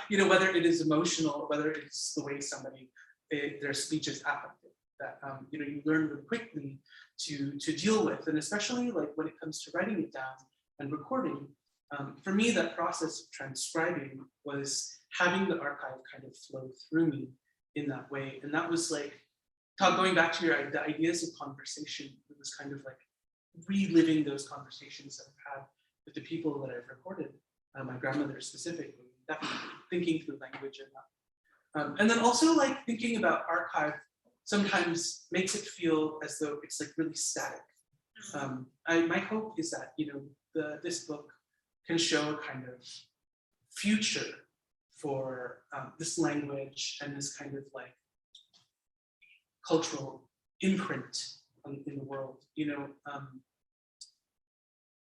you know, whether it is emotional or whether it's the way somebody, their speech is affected, that, you know, you learn really quickly to deal with, and especially like when it comes to writing it down and recording. For me, that process of transcribing was having the archive kind of flow through me in that way. And that was like, going back to the ideas of conversation, it was kind of like reliving those conversations that I've had with the people that I've recorded, my grandmother specifically, definitely thinking through language and that. And then also like thinking about archive sometimes makes it feel as though it's like really static. My hope is that, this book can show a kind of future for this language and this kind of like cultural imprint in the world.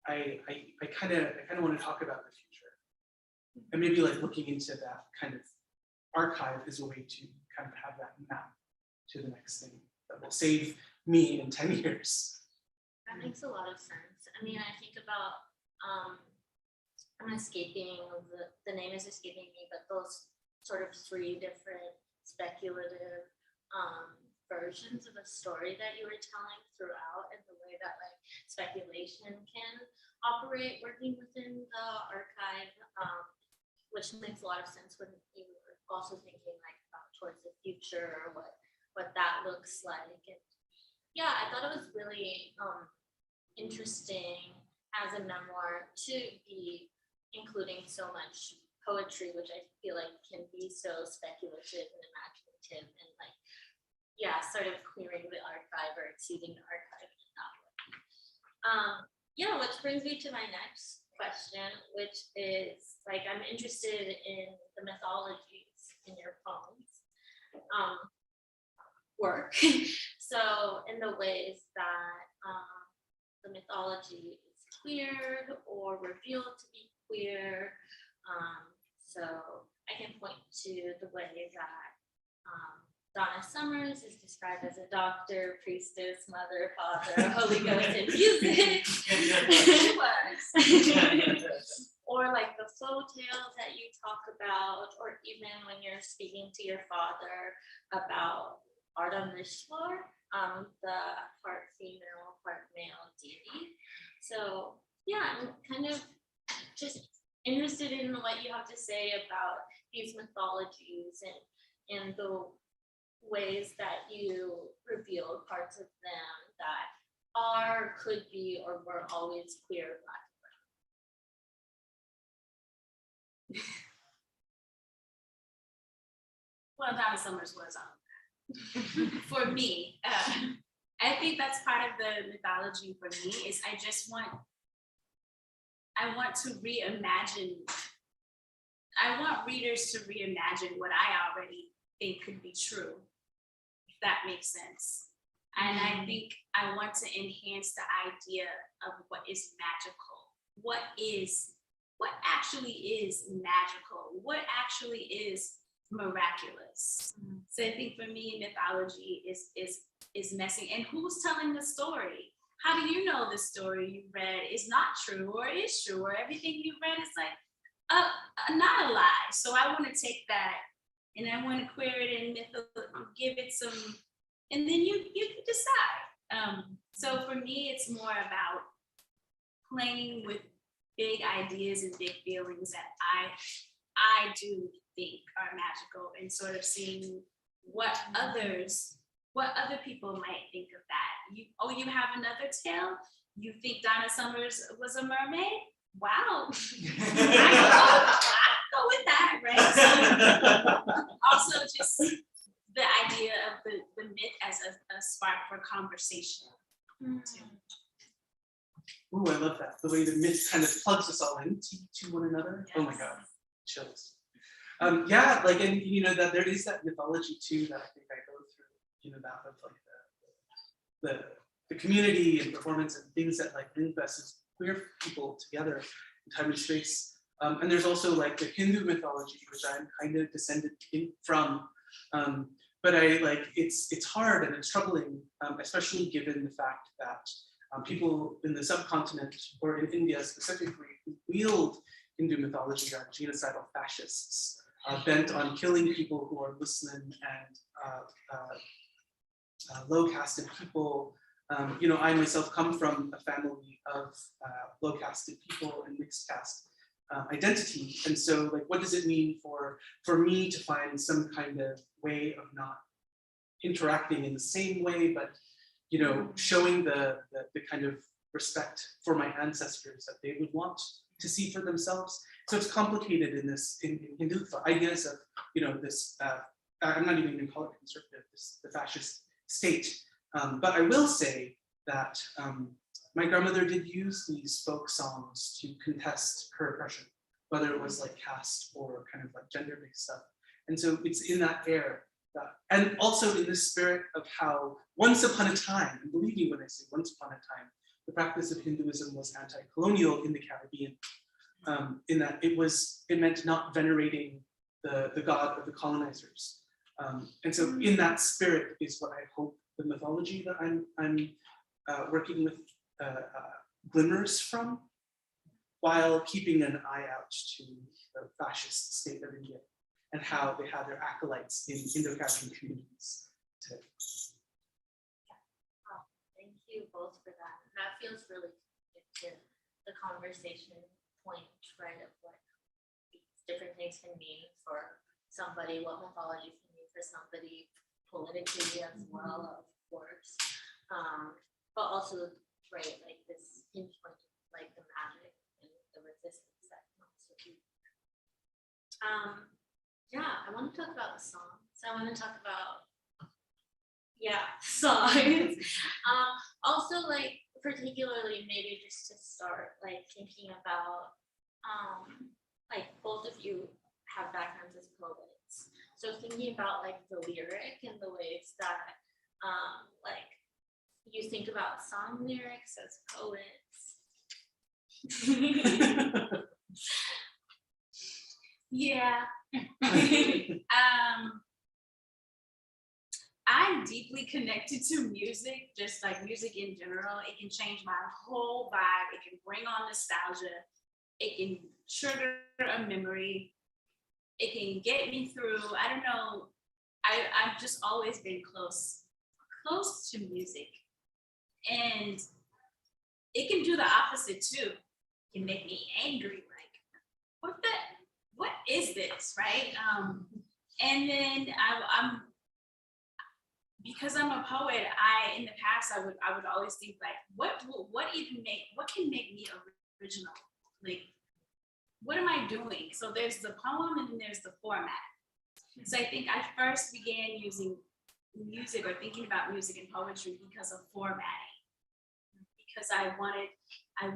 I kind of want to talk about the future, and maybe like looking into that kind of archive is a way to kind of have that map to the next thing that will save me in 10 years. That makes a lot of sense. I mean, I think about, I'm escaping, the name is escaping me, but those sort of 3 different speculative versions of a story that you were telling throughout, and the way that like speculation can operate working within the archive, which makes a lot of sense when you were also thinking like about towards the future, or what that looks like. And yeah, I thought it was really interesting as a memoir to be including so much poetry, which I feel like can be so speculative and imaginative, and like, yeah, sort of clearing the archive or exceeding the archive in that way. Yeah, which brings me to my next question, which is like, I'm interested in the mythologies in your poems work. So in the ways that the mythology is cleared or revealed to be queer. So I can point to the way that Donna Summers is described as a doctor, priestess, mother, father, Holy Ghost, and music. Or like the faux tales that you talk about, or even when you're speaking to your father about Ardamishwar, the part female, part male deity. So yeah, I'm kind of just interested in what you have to say about these mythologies and the ways that you revealed parts of them that are, could be, or were always queer, Black. Well, Donna Summers was on for me. I think that's part of the mythology for me, is I want to reimagine, I want readers to reimagine what I already think could be true, if that makes sense. And I think I want to enhance the idea of what is magical. What actually is magical? What actually is miraculous? So I think for me, mythology is messy. And who's telling the story? How do you know the story you read is not true or is true, or everything you read is like not a lie? So I want to take that and I want to queer it and give it some, and then you can decide. So for me, it's more about playing with big ideas and big feelings that I do think are magical, and sort of seeing what other people might think of that. You have another tale? You think Donna Summers was a mermaid? Wow. I go with that, right? So also just the idea of the myth as a spark for conversation. Oh, I love that. The way the myth kind of plugs us all in to one another. Yes. Oh my God, chills. Yeah, like, and that there is that mythology too that I think I go through, that of like the community and performance and things that like link us as queer people together in time and space. And there's also like the Hindu mythology, which I'm kind of descended from. But it's hard and it's troubling, especially given the fact that people in the subcontinent, or in India specifically, who wield Hindu mythology are genocidal fascists, bent on killing people who are Muslim and low-casted people. I myself come from a family of low-casted people and mixed caste identity, and so like, what does it mean for me to find some kind of way of not interacting in the same way, but showing the kind of respect for my ancestors that they would want to see for themselves. So it's complicated in Hindu ideas of this. I'm not even going to call it conservative, the fascist state. But I will say that my grandmother did use these folk songs to contest her oppression, whether it was like caste or kind of like gender-based stuff. And so it's in that air that, and also in the spirit of how once upon a time, and believe me when I say once upon a time, the practice of Hinduism was anti-colonial in the Caribbean, in that it meant not venerating the god of the colonizers. And so in that spirit is what I hope the mythology that I'm working with glimmers from, while keeping an eye out to the fascist state of India and how they had their acolytes in Indo-Caribbean communities today. Thank you both for that. That feels really connected to the conversation point, right, of what these different things can mean for somebody, what mythology can mean for somebody politically as well, of course. But also, right, like this hinge point, like the magic and the resistance that comes with you. Yeah, I want to talk about the song. So I want to talk about, songs. Also, like, particularly maybe just to start, like, thinking about, like, both of you have backgrounds as poets. So thinking about, like, the lyric and the ways that, like, you think about song lyrics as poets. Yeah. I'm deeply connected to music, just like music in general. It can change my whole vibe. It can bring on nostalgia. It can trigger a memory. It can get me through. I don't know. I've just always been close to music. And it can do the opposite too. It can make me angry, like, what is this, right? And then I'm because I'm a poet, in the past I would always think like, what can make me original? Like, what am I doing? So there's the poem and then there's the format. So I think I first began using music or thinking about music and poetry because of formatting. Because I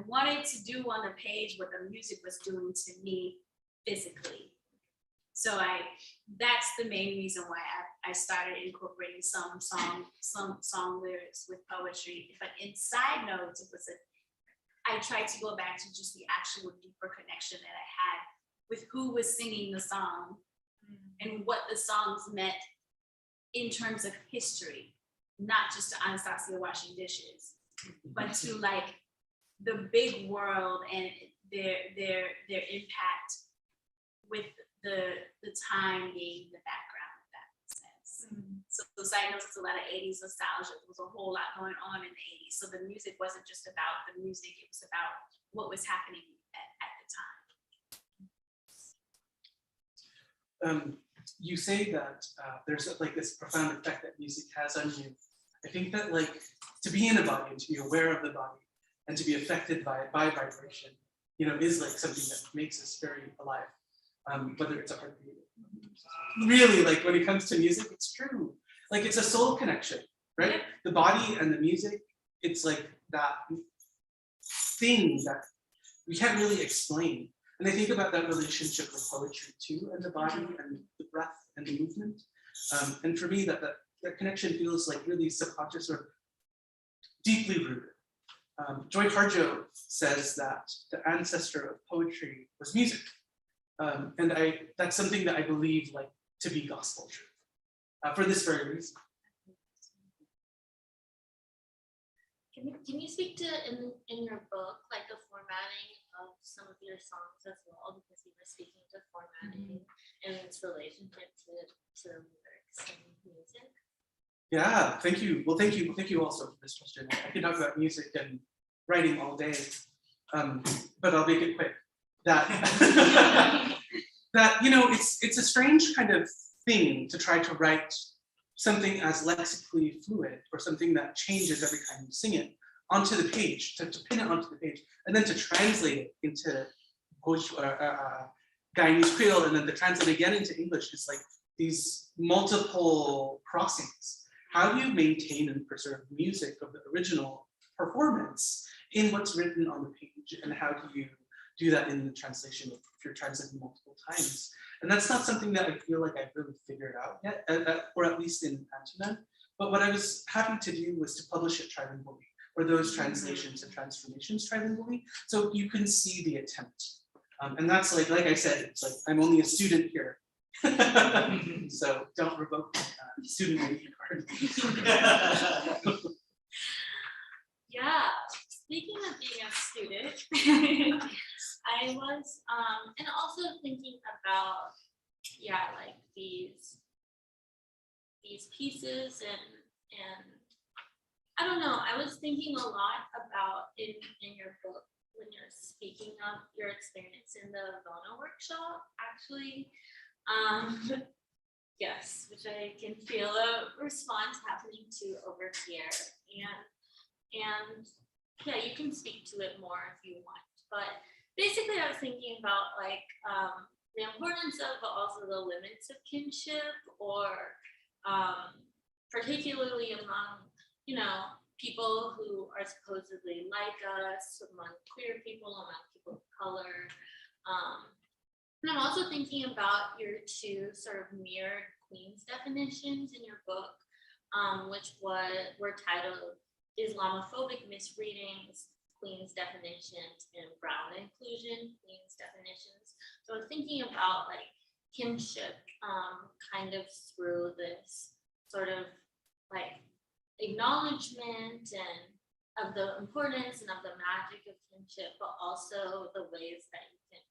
wanted to do on the page what the music was doing to me physically. So that's the main reason why I started incorporating some song lyrics with poetry. But in side notes, I tried to go back to just the actual deeper connection that I had with who was singing the song and what the songs meant in terms of history, not just to Anastacia washing dishes, but to like the big world and their impact with the time being the background, if that makes sense. So side notes, it's a lot of 80s nostalgia. There was a whole lot going on in the 80s. So the music wasn't just about the music, it was about what was happening at the time. You say that there's like this profound effect that music has on you. I think that like to be in a body and to be aware of the body and to be affected by it, by vibration, is like something that makes us very alive. Whether it's a heartbeat. Really, like when it comes to music, it's true. Like it's a soul connection, right? The body and the music, it's like that thing that we can't really explain. And I think about that relationship with poetry too, and the body and the breath and the movement. And for me, that connection feels like really subconscious or deeply rooted. Joy Harjo says that the ancestor of poetry was music. And that's something that I believe like to be gospel truth for this very reason. Can you speak to in your book like the formatting of some of your songs as well, because you were speaking to formatting and its relationship to lyrics and music? Yeah, thank you. Well, thank you also for this question. I could talk about music and writing all day, but I'll make it quick. That it's a strange kind of thing to try to write something as lexically fluid or something that changes every time you sing it onto the page, to pin it onto the page, and then to translate it into Guyanese Creole, and then to translate again into English. Is like these multiple crossings. How do you maintain and preserve music of the original performance in what's written on the page, and how do you do that in the translation if you're translating multiple times. And that's not something that I feel like I've really figured out yet, or at least in Antiman. But what I was happy to do was to publish it trilingually, or those translations and transformations trilingually, so you can see the attempt. And that's like I said, it's like I'm only a student here. So don't revoke my student ID card. Yeah, speaking of being a student, I was, and also thinking about, yeah, like these pieces and I don't know, I was thinking a lot about in your book when you're speaking of your experience in the Vona workshop, actually. Yes, which I can feel a response happening to over here. And yeah, you can speak to it more if you want. But basically I was thinking about like the importance of, but also the limits of kinship, or particularly among, you know, people who are supposedly like us, among queer people, among people of color. And I'm also thinking about your two sort of mirrored Queen's definitions in your book, which were titled Islamophobic Misreadings, Queen's Definitions, and Brown Inclusion, Queen's Definitions. So I was thinking about like kinship kind of through this sort of like acknowledgement and of the importance and of the magic of kinship, but also the ways that you can,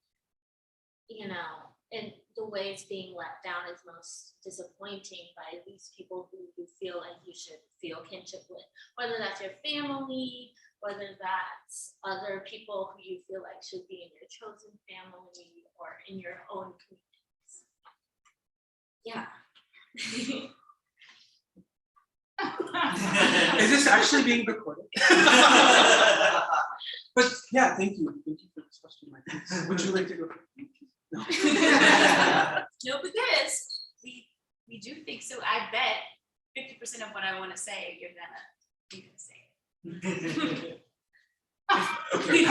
you know, and the ways being let down is most disappointing by these people who you feel like you should feel kinship with, whether that's your family, whether that's other people who you feel like should be in your chosen family or in your own communities. Yeah. Is this actually being recorded? But yeah, thank you. Thank you for this question, Mike. Would you like to go? No. No, because we do think so. I bet 50% of what I want to say, you're gonna say it. Okay.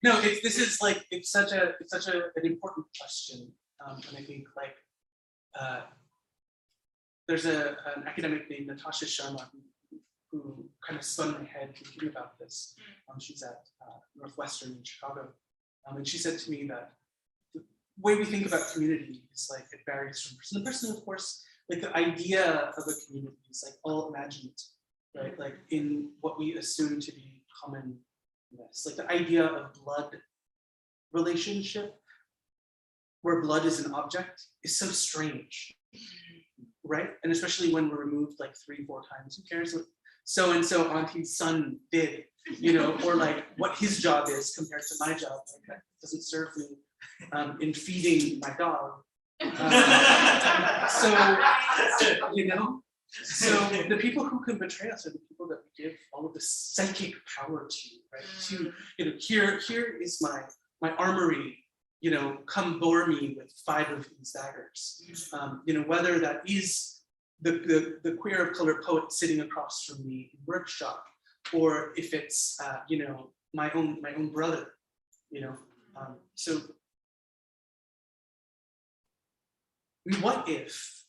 No, it's such an important question, and I think like there's an academic named Natasha Sharma who kind of spun my head thinking about this. She's at Northwestern in Chicago, and she said to me that the way we think about community is like it varies from person to person. Of course, like the idea of a community is like all imagined, right? Like in what we assume to be commonness, like the idea of blood relationship, where blood is an object, is so strange, right? And especially when we're removed like 3-4 times, who cares what so-and-so auntie's son did, you know, or like what his job is compared to my job, like that doesn't serve me in feeding my dog. So, you know, so the people who can betray us are the people that we give all of this psychic power to, right? To, you know, here is my armory, you know, come bore me with 5 of these daggers. You know, whether that is the queer of color poet sitting across from me in workshop, or if it's you know, my own brother, you know. So what if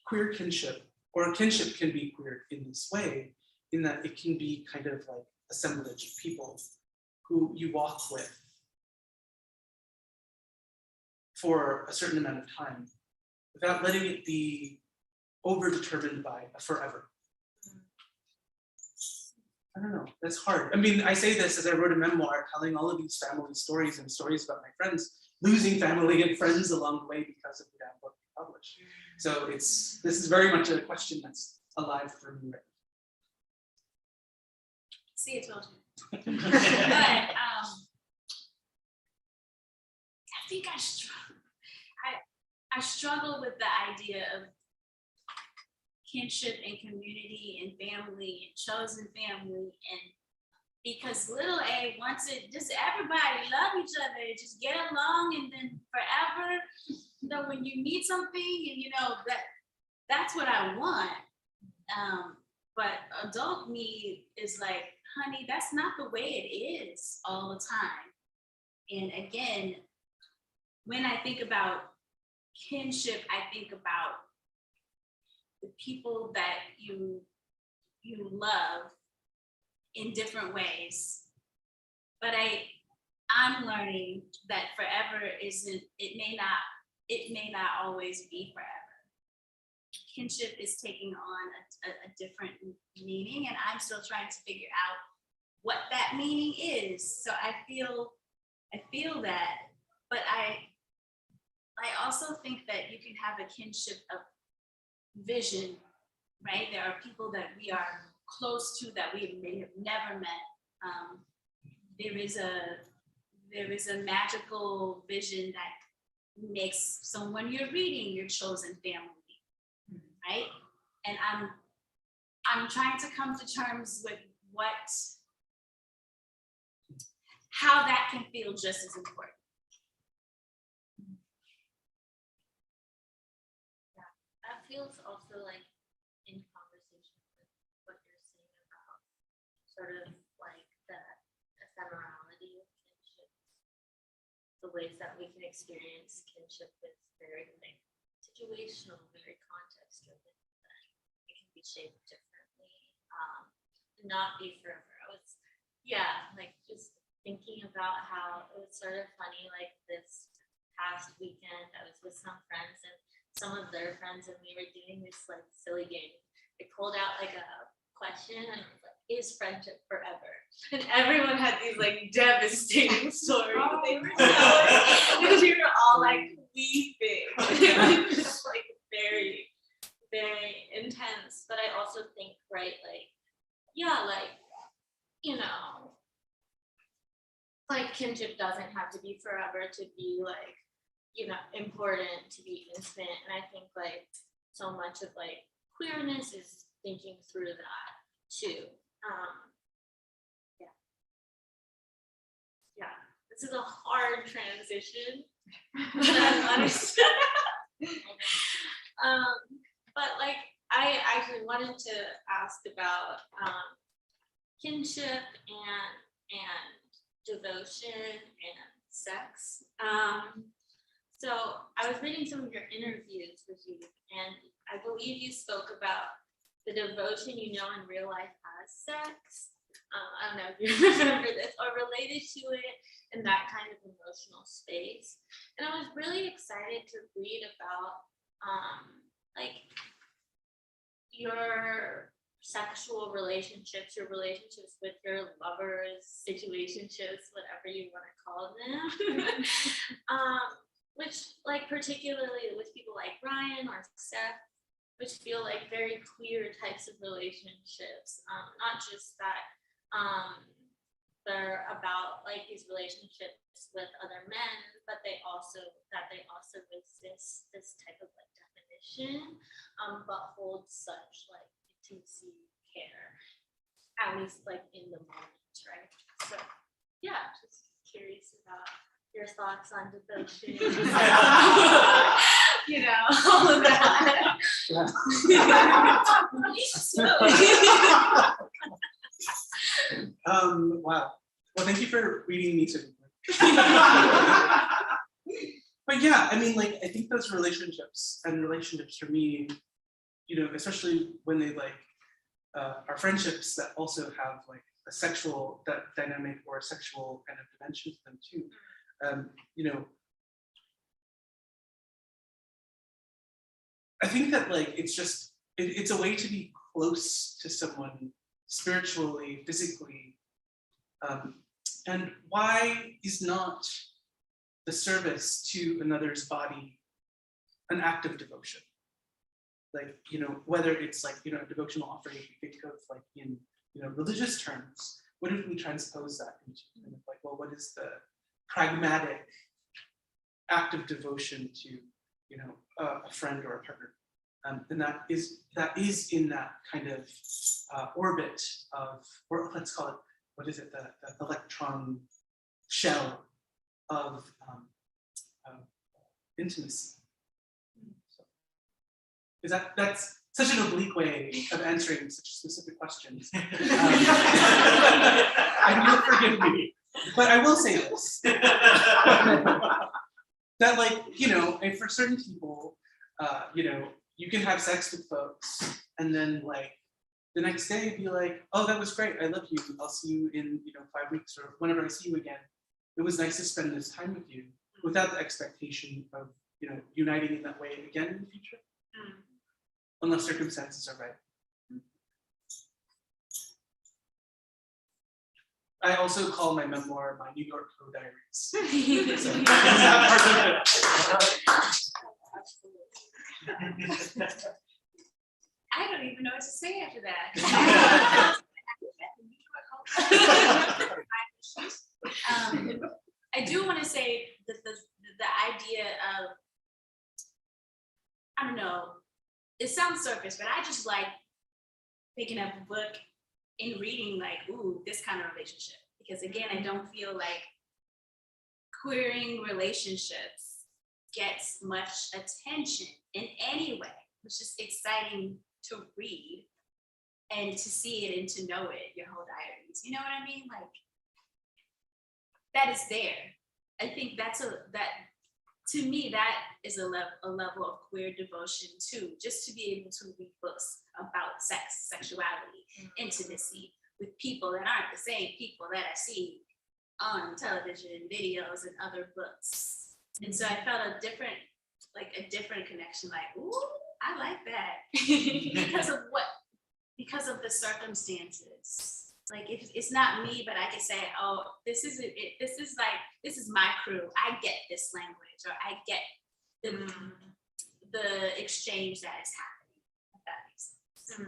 queer kinship, or kinship can be queer in this way, in that it can be kind of like assemblage of people who you walk with for a certain amount of time without letting it be over-determined by a forever. I don't know, that's hard. I mean, I say this as I wrote a memoir telling all of these family stories and stories about my friends losing family and friends along the way because of the damn book we published. So this is very much a question that's alive for me right now. See, I told you. But I think I struggle with the idea of kinship and community and family and chosen family, and because little a wants it, just everybody love each other, just get along, and then forever. You know, when you need something, and you know that's what I want. But adult me is like, honey, that's not the way it is all the time. And again, when I think about kinship, I think about the people that you love in different ways. But I'm learning that forever isn't, it may not always be forever. Kinship is taking on a different meaning, and I'm still trying to figure out what that meaning is. So I feel that, but I also think that you can have a kinship of vision, right? There are people that we are close to that we may have never met. There is a magical vision that makes someone you're reading your chosen family, right? And I'm trying to come to terms with how that can feel just as important. Yeah, that feels also like in conversation with what you're saying about sort of like the ephemerality of kinships. The ways that we can experience kinship is very like situational, very context driven. It can be shaped differently, not be forever. I was, like just thinking about how it was sort of funny, like this past weekend, I was with some friends and some of their friends, and we were doing this like silly game. They pulled out like a question and it was like, is friendship forever? And everyone had these like devastating stories. They were so, and we were all like weeping. It was just like very, very intense. But I also think, right, like, like, like kinship doesn't have to be forever to be like, important, to be intimate. And I think like so much of like queerness is thinking through that too. This is a hard transition. But like I actually wanted to ask about kinship and devotion and sex. So I was reading some of your interviews with you, and I believe you spoke about the devotion you know in real life as sex. I don't know if you remember this or related to it in that kind of emotional space. And I was really excited to read about like your sexual relationships, your relationships with your lovers, situationships, whatever you want to call them. Which like particularly with people like Ryan or Seth, which feel like very queer types of relationships, not just that they're about like these relationships with other men, but they also resist this type of like definition, but hold such like intimacy, care, at least like in the moment, right? So just curious about your thoughts on devotion, all of that. Wow. Well, thank you for reading me to. But yeah, I mean, like, I think those relationships for me, especially when they like are friendships that also have like a sexual dynamic or a sexual kind of dimension to them too. I think that like it's a way to be close to someone spiritually, physically, and why is not the service to another's body an act of devotion? Like, whether it's like, a devotional offering, if you think of like in, religious terms, what if we transpose that into kind of like, well, what is the pragmatic act of devotion to, a friend or a partner? And that is in that kind of orbit of, or let's call it, what is it, the electron shell of intimacy. So, that's such an oblique way of answering such specific questions. And you'll forgive me, but I will say this. That like, you know, and for certain people, you know, you can have sex with folks and then like the next day be like, oh, that was great, I love you, I'll see you in, you know, 5 weeks or whenever I see you again. It was nice to spend this time with you without the expectation of, you know, uniting in that way again in the future. Unless circumstances are right. I also call my memoir my New York Pro Diaries. So, I don't even know what to say after that. I do want to say that the idea of, I don't know, it sounds surface, but I just like picking up a book and reading like, ooh, this kind of relationship. Because again, I don't feel like queering relationships gets much attention in any way. It's just exciting to read and to see it and to know it, your whole diaries. You know what I mean? Like, that is there. I think to me, that is a level of queer devotion too, just to be able to read books about sex, sexuality, intimacy with people that aren't the same people that I see on television, videos, and other books. And so I felt a different connection, like, ooh, I like that. Because of the circumstances. Like it's not me, but I can say, oh, this is my crew. I get this language, or I get the exchange that is happening. If that makes sense.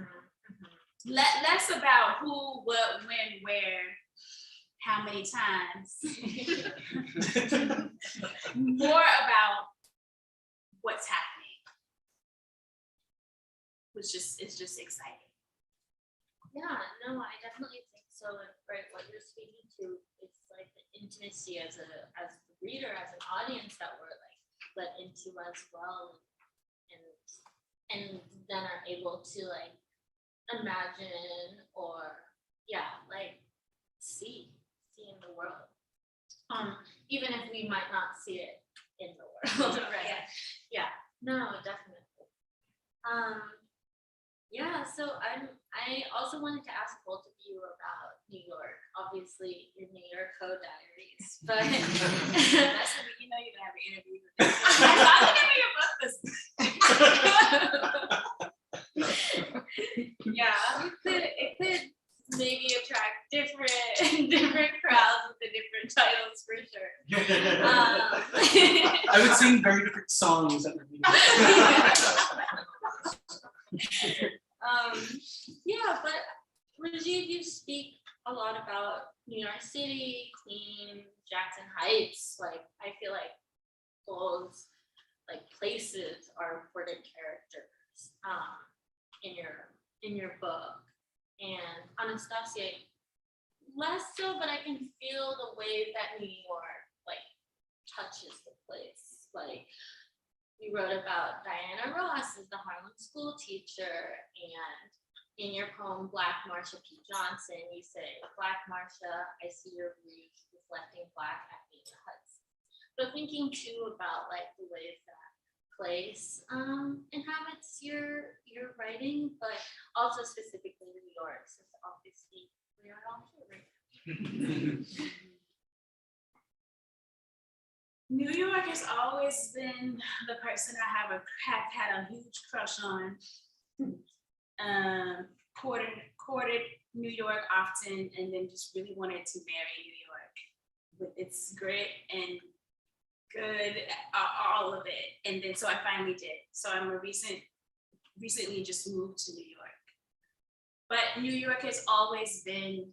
Less about who, what, when, where, how many times. More about what's happening. It's just exciting. Yeah, no, I definitely think so. Right, what you're speaking to, it's like the intimacy as the reader, as an audience that we're like let into as well, and then are able to like imagine or like see in the world. Even if we might not see it in the world. Right. Yeah. No, definitely. Yeah, so I also wanted to ask both of you about New York. Obviously, your New York Code Diaries, but That's when you know you're gonna have an interview with them. Yeah, it could maybe attract different crowds with the different titles for sure. I would sing very different songs at the meeting. Yeah, but Rajiv, you speak a lot about New York City, Queens, Jackson Heights. Like, I feel like those like places are important characters in your book. And Anastacia, less so, but I can feel the way that New York like touches the place. Like, you wrote about Diana Ross as the Harlem school teacher, and in your poem Black Marsha P. Johnson, you say, Black Marsha, I see your roots reflecting Black at me in the Hudson. But thinking too about like the ways that place inhabits your writing, but also specifically New York, since obviously we are all here right now. New York has always been the person I have had a huge crush on. Courted New York often, and then just really wanted to marry New York with its grit and good, all of it. And then so I finally did. So I'm recently just moved to New York. But New York has always been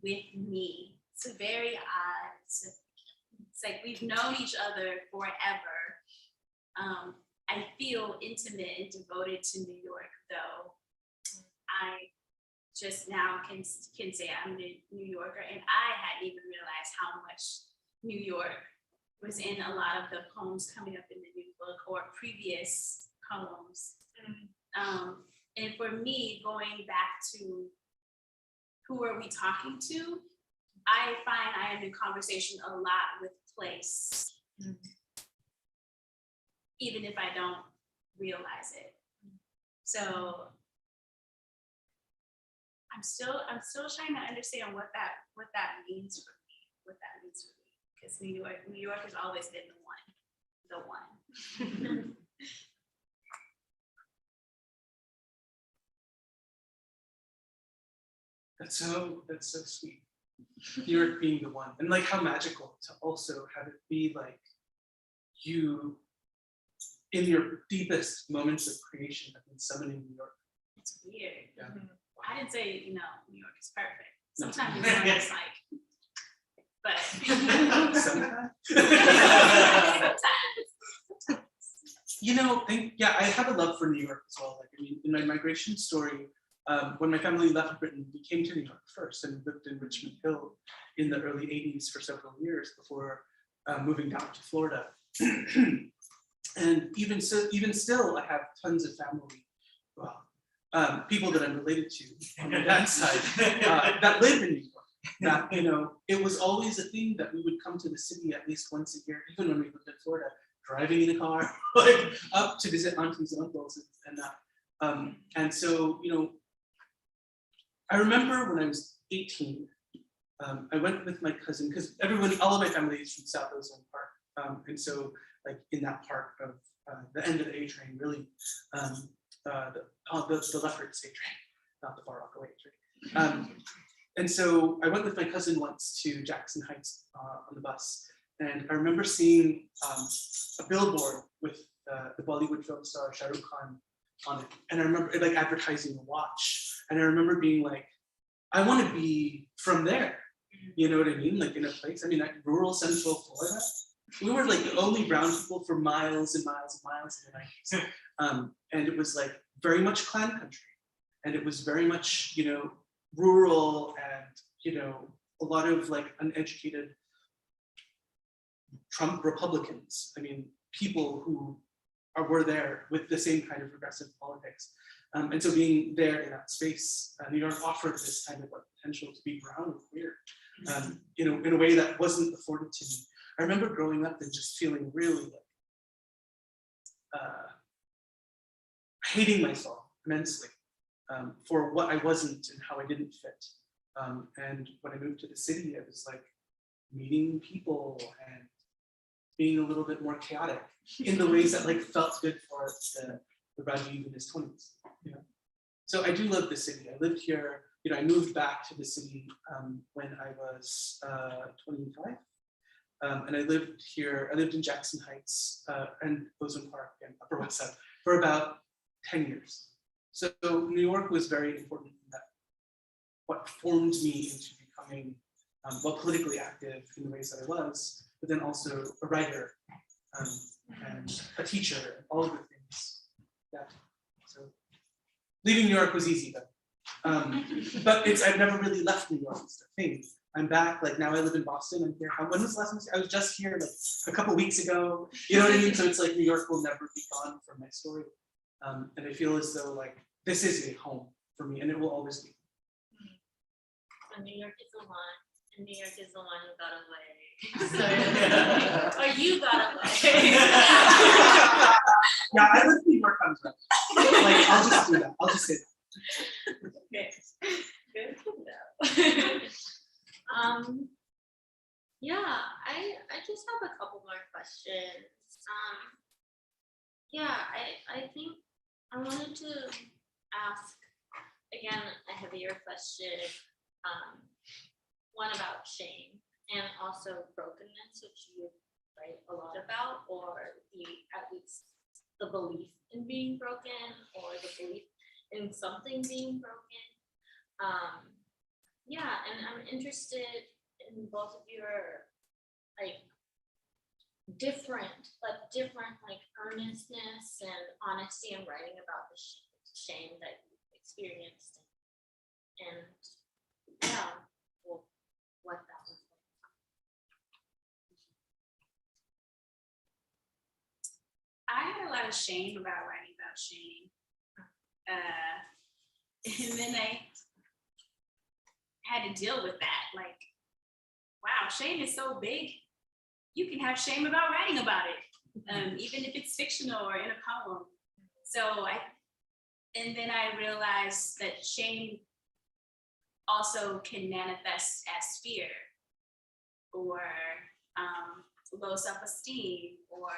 with me. It's very odd. It's like we've known each other forever. I feel intimate and devoted to New York, though. I just now can say I'm a New Yorker, and I hadn't even realized how much New York was in a lot of the poems coming up in the new book or previous poems. And for me, going back to who are we talking to, I find I am in conversation a lot with place, even if I don't realize it. So I'm still trying to understand what that means for me, because New York has always been the one. That's so sweet. New York being the one, and like how magical to also have it be like you in your deepest moments of creation have been summoning New York. It's weird. Yeah. I didn't say, New York is perfect. No. Sometimes New York is like, but Sometimes. sometimes. I have a love for New York as well. Like, I mean, in my migration story, when my family left Britain, we came to New York first and lived in Richmond Hill in the early 80s for several years before moving down to Florida. And even still, I have tons of family, people that I'm related to on that side that live in New York. That, it was always a thing that we would come to the city at least once a year, even when we lived in Florida, driving in a car, like up to visit aunties and uncles and that. And so, I remember when I was 18, I went with my cousin, because all of my family is from South Ozone Park. And so, like in that part of the end of the A train, really, the Lefferts A train, not the Far Rockaway train. And so I went with my cousin once to Jackson Heights on the bus, and I remember seeing a billboard with the Bollywood film star Shah Rukh Khan on it, and I remember it like advertising a watch, and I remember being like, I want to be from there. You know what I mean? Like in a place, I mean, like rural Central Florida. We were like the only brown people for miles and miles and miles in the 90s. And it was like very much clan country. And it was very much, rural and, a lot of like uneducated Trump Republicans. I mean, people who were there with the same kind of progressive politics. And so being there in that space, New York offered this kind of like potential to be brown and queer, in a way that wasn't afforded to me. I remember growing up and just feeling really like hating myself immensely for what I wasn't and how I didn't fit. And when I moved to the city, I was like meeting people and being a little bit more chaotic in the ways that like felt good for the Rajiv in his 20s. So I do love the city. I lived here. I moved back to the city when I was 25. And I lived here, I lived in Jackson Heights and Ozone Park and Upper West Side for about 10 years. So New York was very important in that what formed me into becoming politically active in the ways that I was, but then also a writer and a teacher, all of the things. So leaving New York was easy though. But I've never really left New York, it's the thing. I'm back, like now I live in Boston. I'm here. When was the last time I was just here like a couple weeks ago? You know what I mean? So it's like New York will never be gone from my story. And I feel as though like this is a home for me and it will always be. So New York is the one, and New York is the one who got away. So, or you got away. Yeah, I live in New York comes up. Like I'll just do that. I'll just say that. Okay. Good to know. Yeah, I just have a couple more questions. I think I wanted to ask again a heavier question, one about shame and also brokenness, which you write a lot about, or at least the belief in being broken or the belief in something being broken. And I'm interested in both of your like different like earnestness and honesty in writing about the shame that you experienced, and what that was like. I had a lot of shame about writing about shame. And then I had to deal with that. Like, wow, shame is so big. You can have shame about writing about it, even if it's fictional or in a poem. And then I realized that shame also can manifest as fear or low self-esteem or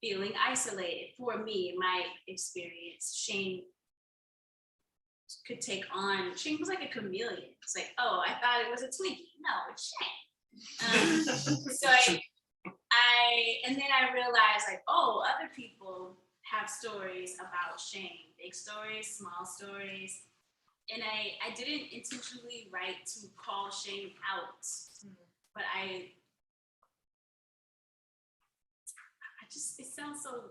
feeling isolated. For me, in my experience, shame could take on, shame was like a chameleon. It's like, oh, I thought it was a Twinkie. No, it's shame. And then I realized like, oh, other people have stories about shame, big stories, small stories. And I didn't intentionally write to call shame out, but I just, it sounds so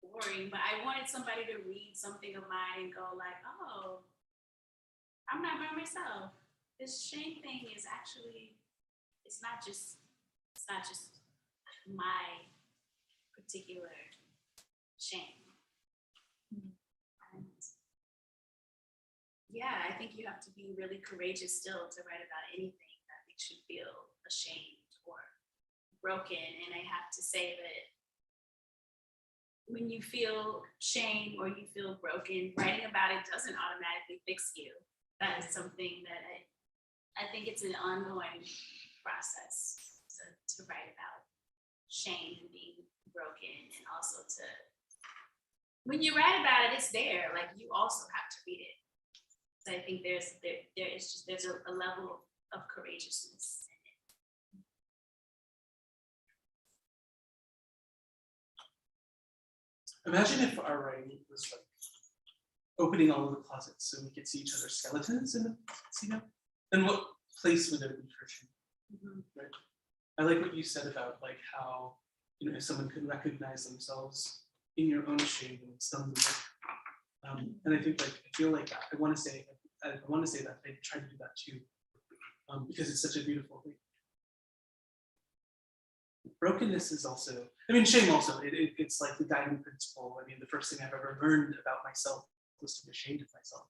boring, but I wanted somebody to read something of mine and go like, oh, I'm not by myself. This shame thing is actually, it's not just my particular shame. And yeah, I think you have to be really courageous still to write about anything that makes you feel ashamed or broken. And I have to say that when you feel shame or you feel broken, writing about it doesn't automatically fix you. That is something that I think it's an ongoing process to write about shame and being broken, and also to, when you write about it, it's there. Like, you also have to read it. So I think there's a level of courageousness in it. Imagine if our writing was like opening all of the closets so we could see each other's skeletons in the closets, you know? Then what place would there be for shame? Right? I like what you said about like how, you know, if someone could recognize themselves in your own shame and it's done the work. And I think like, I feel like I want to say that I try to do that too, because it's such a beautiful thing. Brokenness is also, I mean, shame also, it's like the guiding principle. I mean, the first thing I've ever learned about myself was to be ashamed of myself.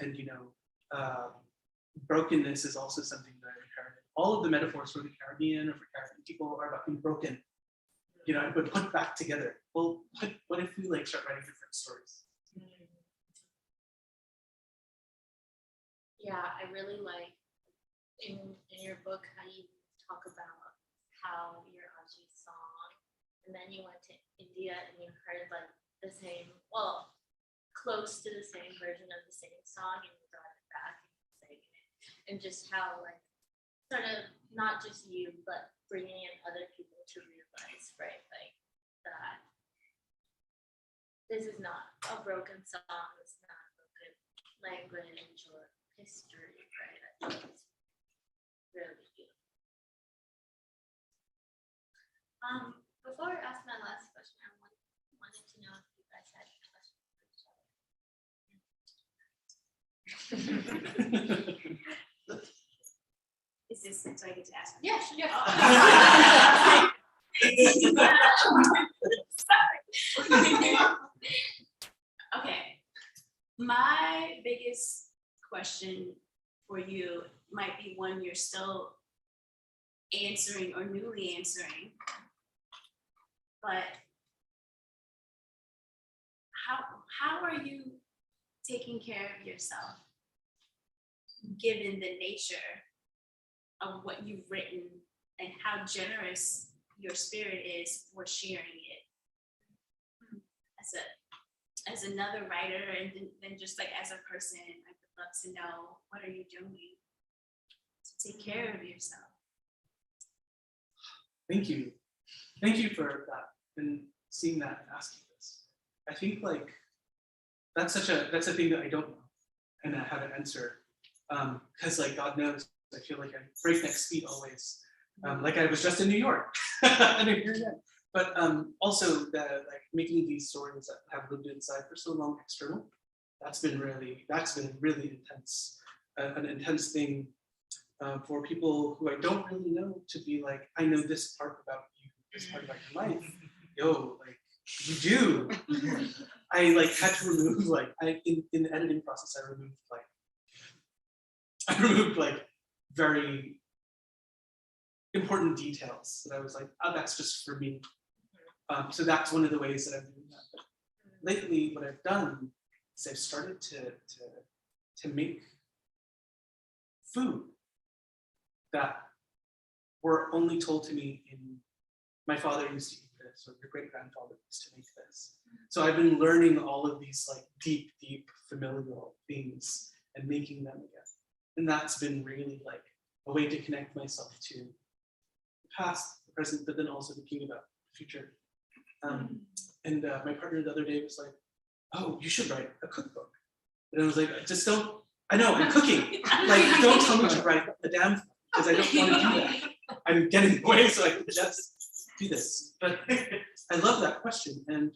And, you know, brokenness is also something that I inherited. All of the metaphors for the Caribbean or for Caribbean people are about being broken, you know, but put back together. Well, what if we like start writing different stories? Yeah, I really like in your book how you talk about how your Aji song, and then you went to India and you heard like the same, well, close to the same version of the same song, and you brought it back and you sang it, and just how like sort of not just you, but bringing in other people to realize, right, like that this is not a broken song, it's not a broken language or history, right? I think it's really beautiful. Before I ask my last question, I wanted to know if you guys had a question for each other. Is this so I get to ask? Yeah, sure. Sorry. Okay. My biggest question for you might be one you're still answering or newly answering, but how are you taking care of yourself given the nature of what you've written and how generous your spirit is for sharing it as another writer, and then just like as a person, I would love to know, what are you doing to take care of yourself? Thank you. Thank you for that and seeing that and asking this. I think like that's a thing that I don't know and I haven't answered. Because like God knows, I feel like I breakneck speed always. Like I was just in New York. But also that like making these stories that have lived inside for so long external, that's been really intense. An intense thing for people who I don't really know to be like, I know this part about you, this part about your life. Yo, like You do. I like had to remove like in the editing process I removed like very important details that I was like, oh, that's just for me. So that's one of the ways that I'm doing that. But lately, what I've done is I've started to make food that were only told to me in my father used to eat this, or your great grandfather used to make this. So I've been learning all of these like deep familial things and making them again. And that's been really like a way to connect myself to the past, the present, but then also thinking about the future. And my partner the other day was like, oh, you should write a cookbook. And I was like, just don't, I know, I'm cooking. Like, don't tell me to write a damn thing, because I don't want to do that. I'm getting away, so I can just do this. But I love that question. And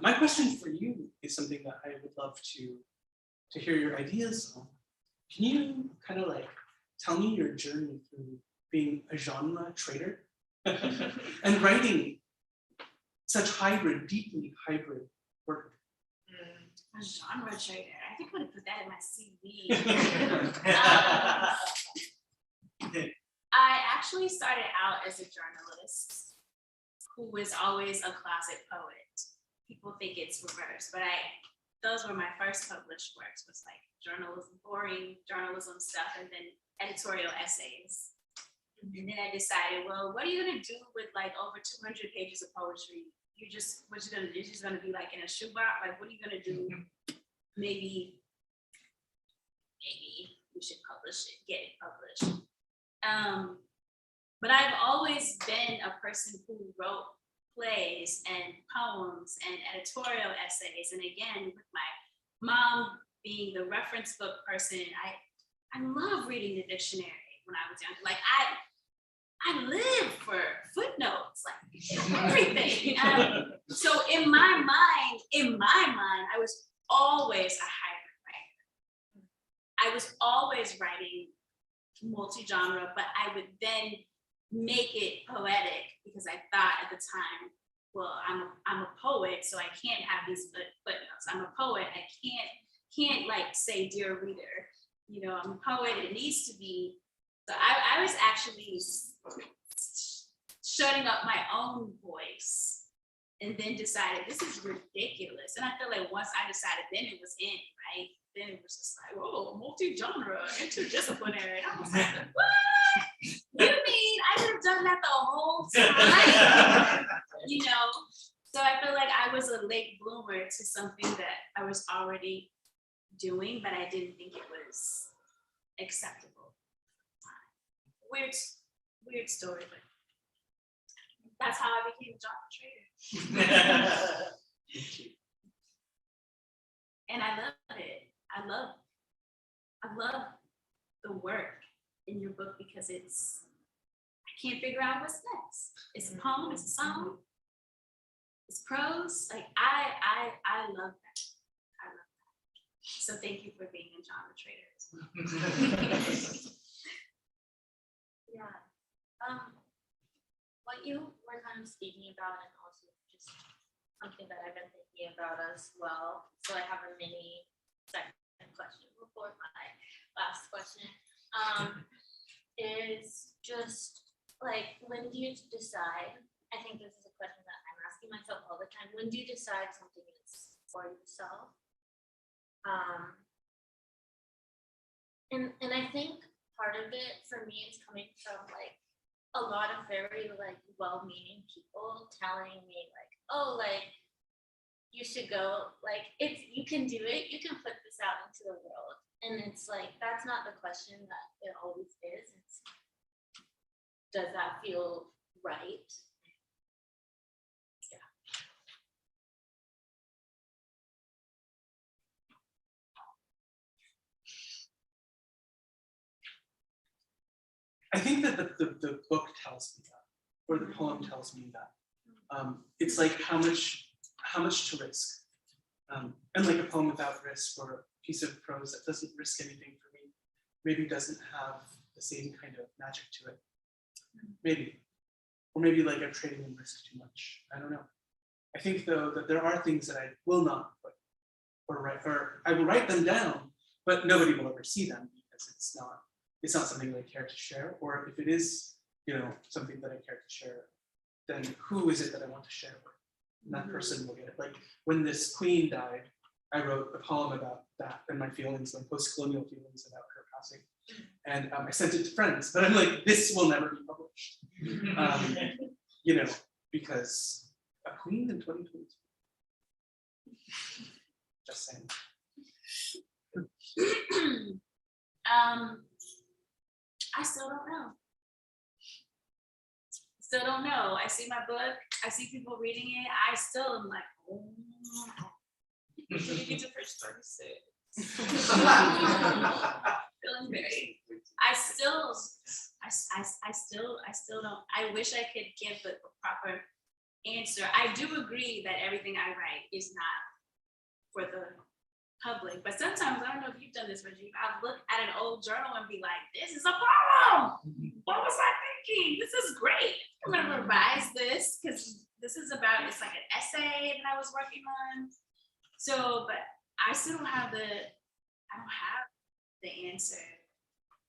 my question for you is something that I would love to hear your ideas on. Can you kind of like tell me your journey through being a genre trader and writing such hybrid, deeply hybrid work? A genre trader. I think I'm gonna put that in my CV. I actually started out as a journalist who was always a closet poet. People think it's reverse, but those were my first published works, was like journalism, boring journalism stuff, and then editorial essays. And then I decided, well, what are you gonna do with like over 200 pages of poetry? What you're gonna do? It's just gonna be like in a shoebox. Like, what are you gonna do? Maybe we should publish it, get it published. But I've always been a person who wrote plays and poems and editorial essays. And again, with my mom being the reference book person, I love reading the dictionary when I was young. Like I live for footnotes, like everything. So in my mind, I was always a hybrid writer. I was always writing multi-genre, but I would then make it poetic because I thought at the time, well, I'm a poet, so I can't have these footnotes. I'm a poet. I can't like say, dear reader, you know, I'm a poet. It needs to be. So I was actually shutting up my own voice, and then decided this is ridiculous. And I feel like once I decided, then it was in, right? Then it was just like, whoa, multi-genre, interdisciplinary. And I was like, what? You mean I could have done that the whole time? You know? So I feel like I was a late bloomer to something that I was already doing, but I didn't think it was acceptable. Weird story, but that's how I became a genre trader. And I love it. I love the work in your book because I can't figure out what's next. It's a poem, it's a song, it's prose. Like I love that. I love that. So thank you for being a genre trader as well. Yeah. What you were kind of speaking about, and also just something that I've been thinking about as well. So I have a mini second question before my last question. Is just like, when do you decide? I think this is a question that I'm asking myself all the time. When do you decide something is for yourself? And I think part of it for me is coming from like a lot of very like well-meaning people telling me like, oh, like you should go, like if you can do it, you can put this out into the world. And it's like, that's not the question that it always is. It's, does that feel right? Yeah. I think that the book tells me that, or the poem tells me that. It's like how much to risk. And like a poem without risk, or a piece of prose that doesn't risk anything for me, maybe doesn't have the same kind of magic to it. Maybe. Or maybe like I'm trading in risk too much. I don't know. I think though that there are things that I will not put or write, or I will write them down, but nobody will ever see them because it's not something that I care to share. Or if it is, something that I care to share, then who is it that I want to share with? And that person will get it. Like when this queen died, I wrote a poem about that and my feelings, my post-colonial feelings about her passing. And I sent it to friends, but I'm like, this will never be published. Because a queen in 2022. Just saying. I still don't know. Still don't know. I see my book, I see people reading it, I still am like, oh, should we get to first 36? Feeling very, I still don't, I wish I could give the proper answer. I do agree that everything I write is not for the public, but sometimes, I don't know if you've done this, Rajiv, I've looked at an old journal and be like, this is a poem. What was I thinking? This is great. I'm gonna revise this because this is about, it's like an essay that I was working on. So, but I still don't have the answer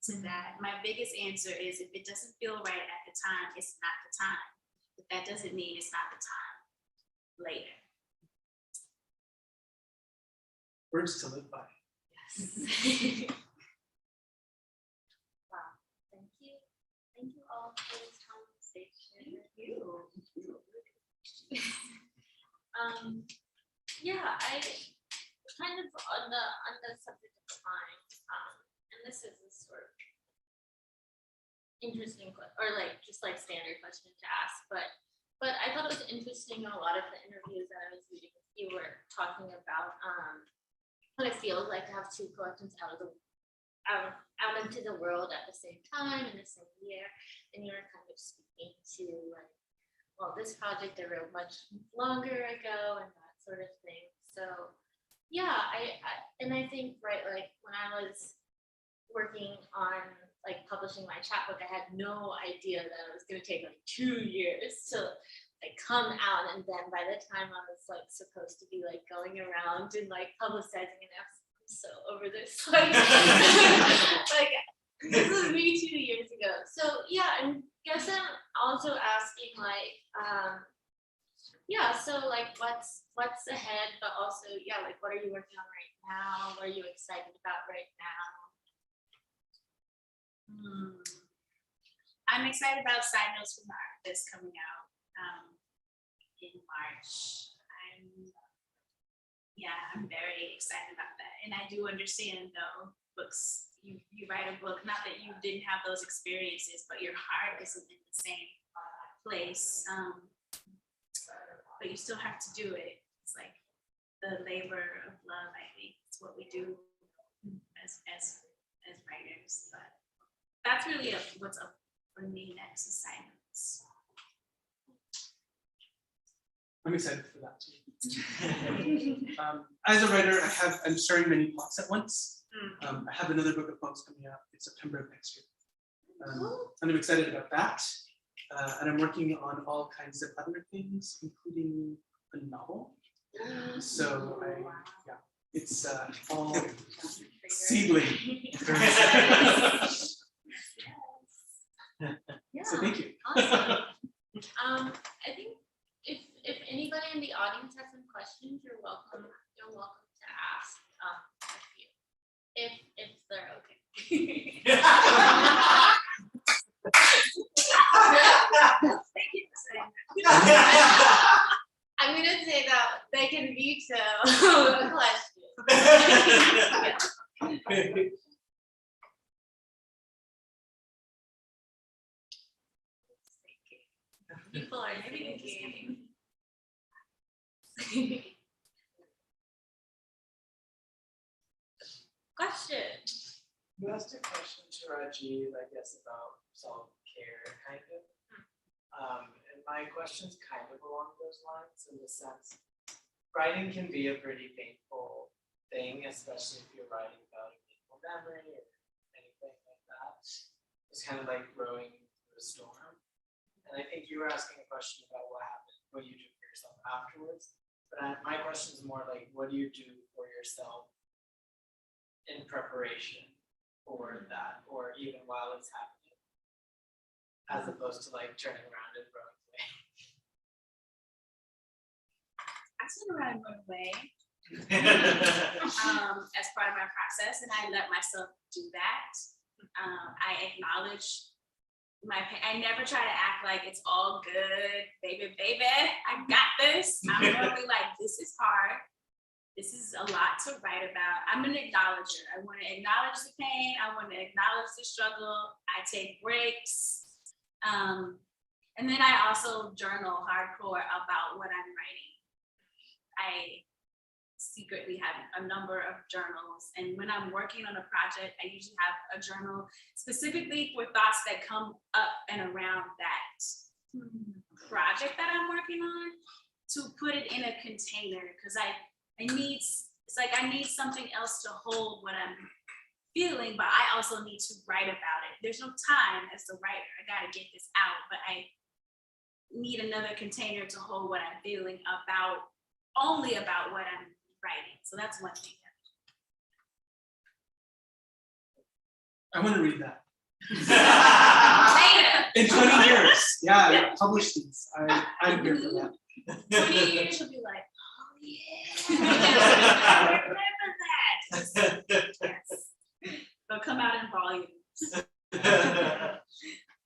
to that. My biggest answer is if it doesn't feel right at the time, it's not the time. But that doesn't mean it's not the time later. Words to live by. Yes. Wow, thank you. Thank you all for this conversation. Thank you. Yeah, I kind of on the subject of time, and this is a sort of interesting or just standard question to ask, but I thought it was interesting in a lot of the interviews that I was reading. You were talking about what it feels like to have two collections out into the world at the same time in the same year, and you were kind of speaking to this project I wrote much longer ago and that sort of thing. So yeah, I think when I was working on publishing my chapbook, I had no idea that it was going to take 2 years to come out, and then by the time I was supposed to be going around and publicizing, and I'm so over this this was me 2 years ago. So yeah, I guess I'm also asking what's ahead, but also what are you working on right now? What are you excited about right now? I'm excited about Side Notes from the Archivist coming out in March. I'm very excited about that. And I do understand though, books, you write a book, not that you didn't have those experiences, but your heart isn't in the same place. But you still have to do it. It's the labor of love, I think. It's what we do as writers. But that's really what's up for me next is Side Notes. I'm excited for that too. As a writer, I'm starting many plots at once. I have another book of poems coming out in September of next year. And I'm excited about that. And I'm working on all kinds of other things, including a novel. So it's all seedling. Yeah. So thank you. Awesome. I think if anybody in the audience has some questions, you're welcome to ask a few, if they're okay. Thank you for saying that. I'm gonna say that they can veto a question. People are thinking. Question. You asked a question to Rajiv, I guess, about self-care, kind of. And my question's kind of along those lines, in the sense, writing can be a pretty painful thing, especially if you're writing about a painful memory or anything like that. It's kind of like rowing through a storm. And I think you were asking a question about what happened, what you do for yourself afterwards. But my question is more like, what do you do for yourself in preparation for that, or even while it's happening, as opposed to like turning around and running away? I turn around and run away as part of my process, and I let myself do that. I acknowledge my pain. I never try to act like it's all good, baby, I got this. I'm normally like, this is hard. This is a lot to write about. I'm an acknowledger. I want to acknowledge the pain. I want to acknowledge the struggle. I take breaks. And then I also journal hardcore about what I'm writing. I secretly have a number of journals. And when I'm working on a project, I usually have a journal specifically for thoughts that come up and around that project that I'm working on, to put it in a container, because I need something else to hold what I'm feeling, but I also need to write about it. There's no time as the writer. I gotta get this out, but I need another container to hold what I'm feeling about, only about what I'm writing. So that's one thing. I want to read that. Later. In 20 years, yeah, publish these. I'm here for that. 20 years, you'll be like, oh yeah, I remember that. Yes. They'll come out in volumes.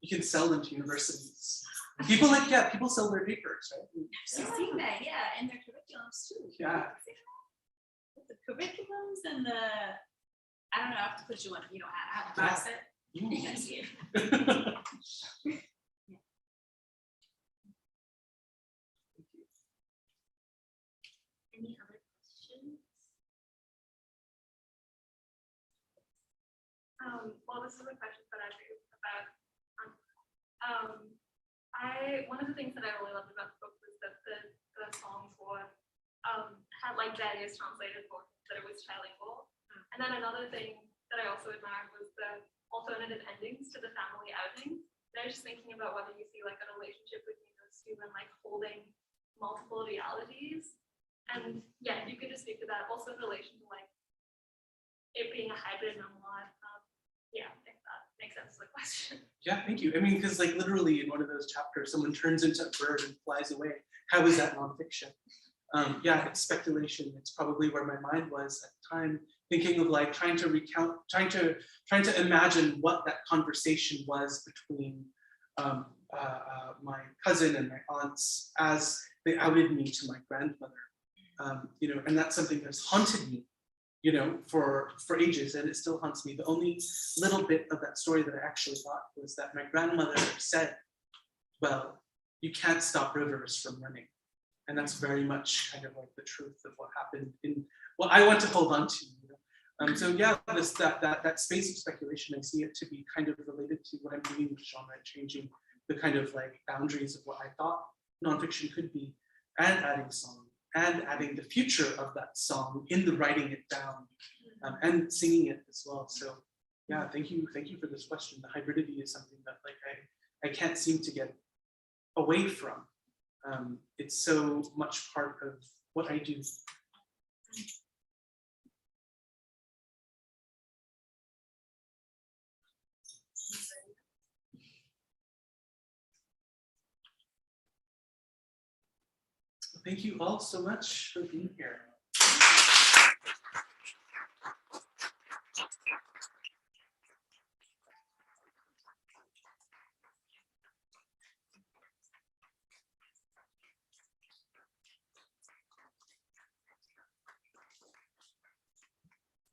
You can sell them to universities. People sell their papers, right? I've seen that, yeah, and their curriculums too. Yeah. The curriculums and the, I don't know, I have to put you on, you know, I have a box set. You can see it. Any other questions? Well, this is a question for Rajiv about. One of the things that I really loved about the book was that the songs were had like various translated voices, that it was trilingual. And then another thing that I also admired was the alternative endings to the family outings. And I was just thinking about whether you see like a relationship between those two and like holding multiple realities. And yeah, if you could just speak to that also in relation to like it being a hybrid memoir. Yeah, I think that makes sense to the question. Yeah, thank you. I mean, because like literally in one of those chapters, someone turns into a bird and flies away. How is that nonfiction? Yeah, it's speculation. It's probably where my mind was at the time, thinking of like trying to recount, trying to imagine what that conversation was between my cousin and my aunts as they outed me to my grandmother. You know, and that's something that's haunted me, you know, for ages, and it still haunts me. The only little bit of that story that I actually got was that my grandmother said, well, you can't stop rivers from running. And that's very much kind of like the truth of what happened in what I want to hold on to. You know? So yeah, that space of speculation, I see it to be kind of related to what I'm doing with genre, changing the kind of like boundaries of what I thought nonfiction could be, and adding song, and adding the future of that song in the writing it down, and singing it as well. So yeah, thank you for this question. The hybridity is something that like I can't seem to get away from. It's so much part of what I do. Thank you all so much for being here.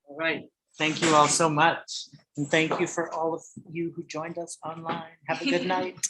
All right, thank you all so much. And thank you for all of you who joined us online. Have a good night.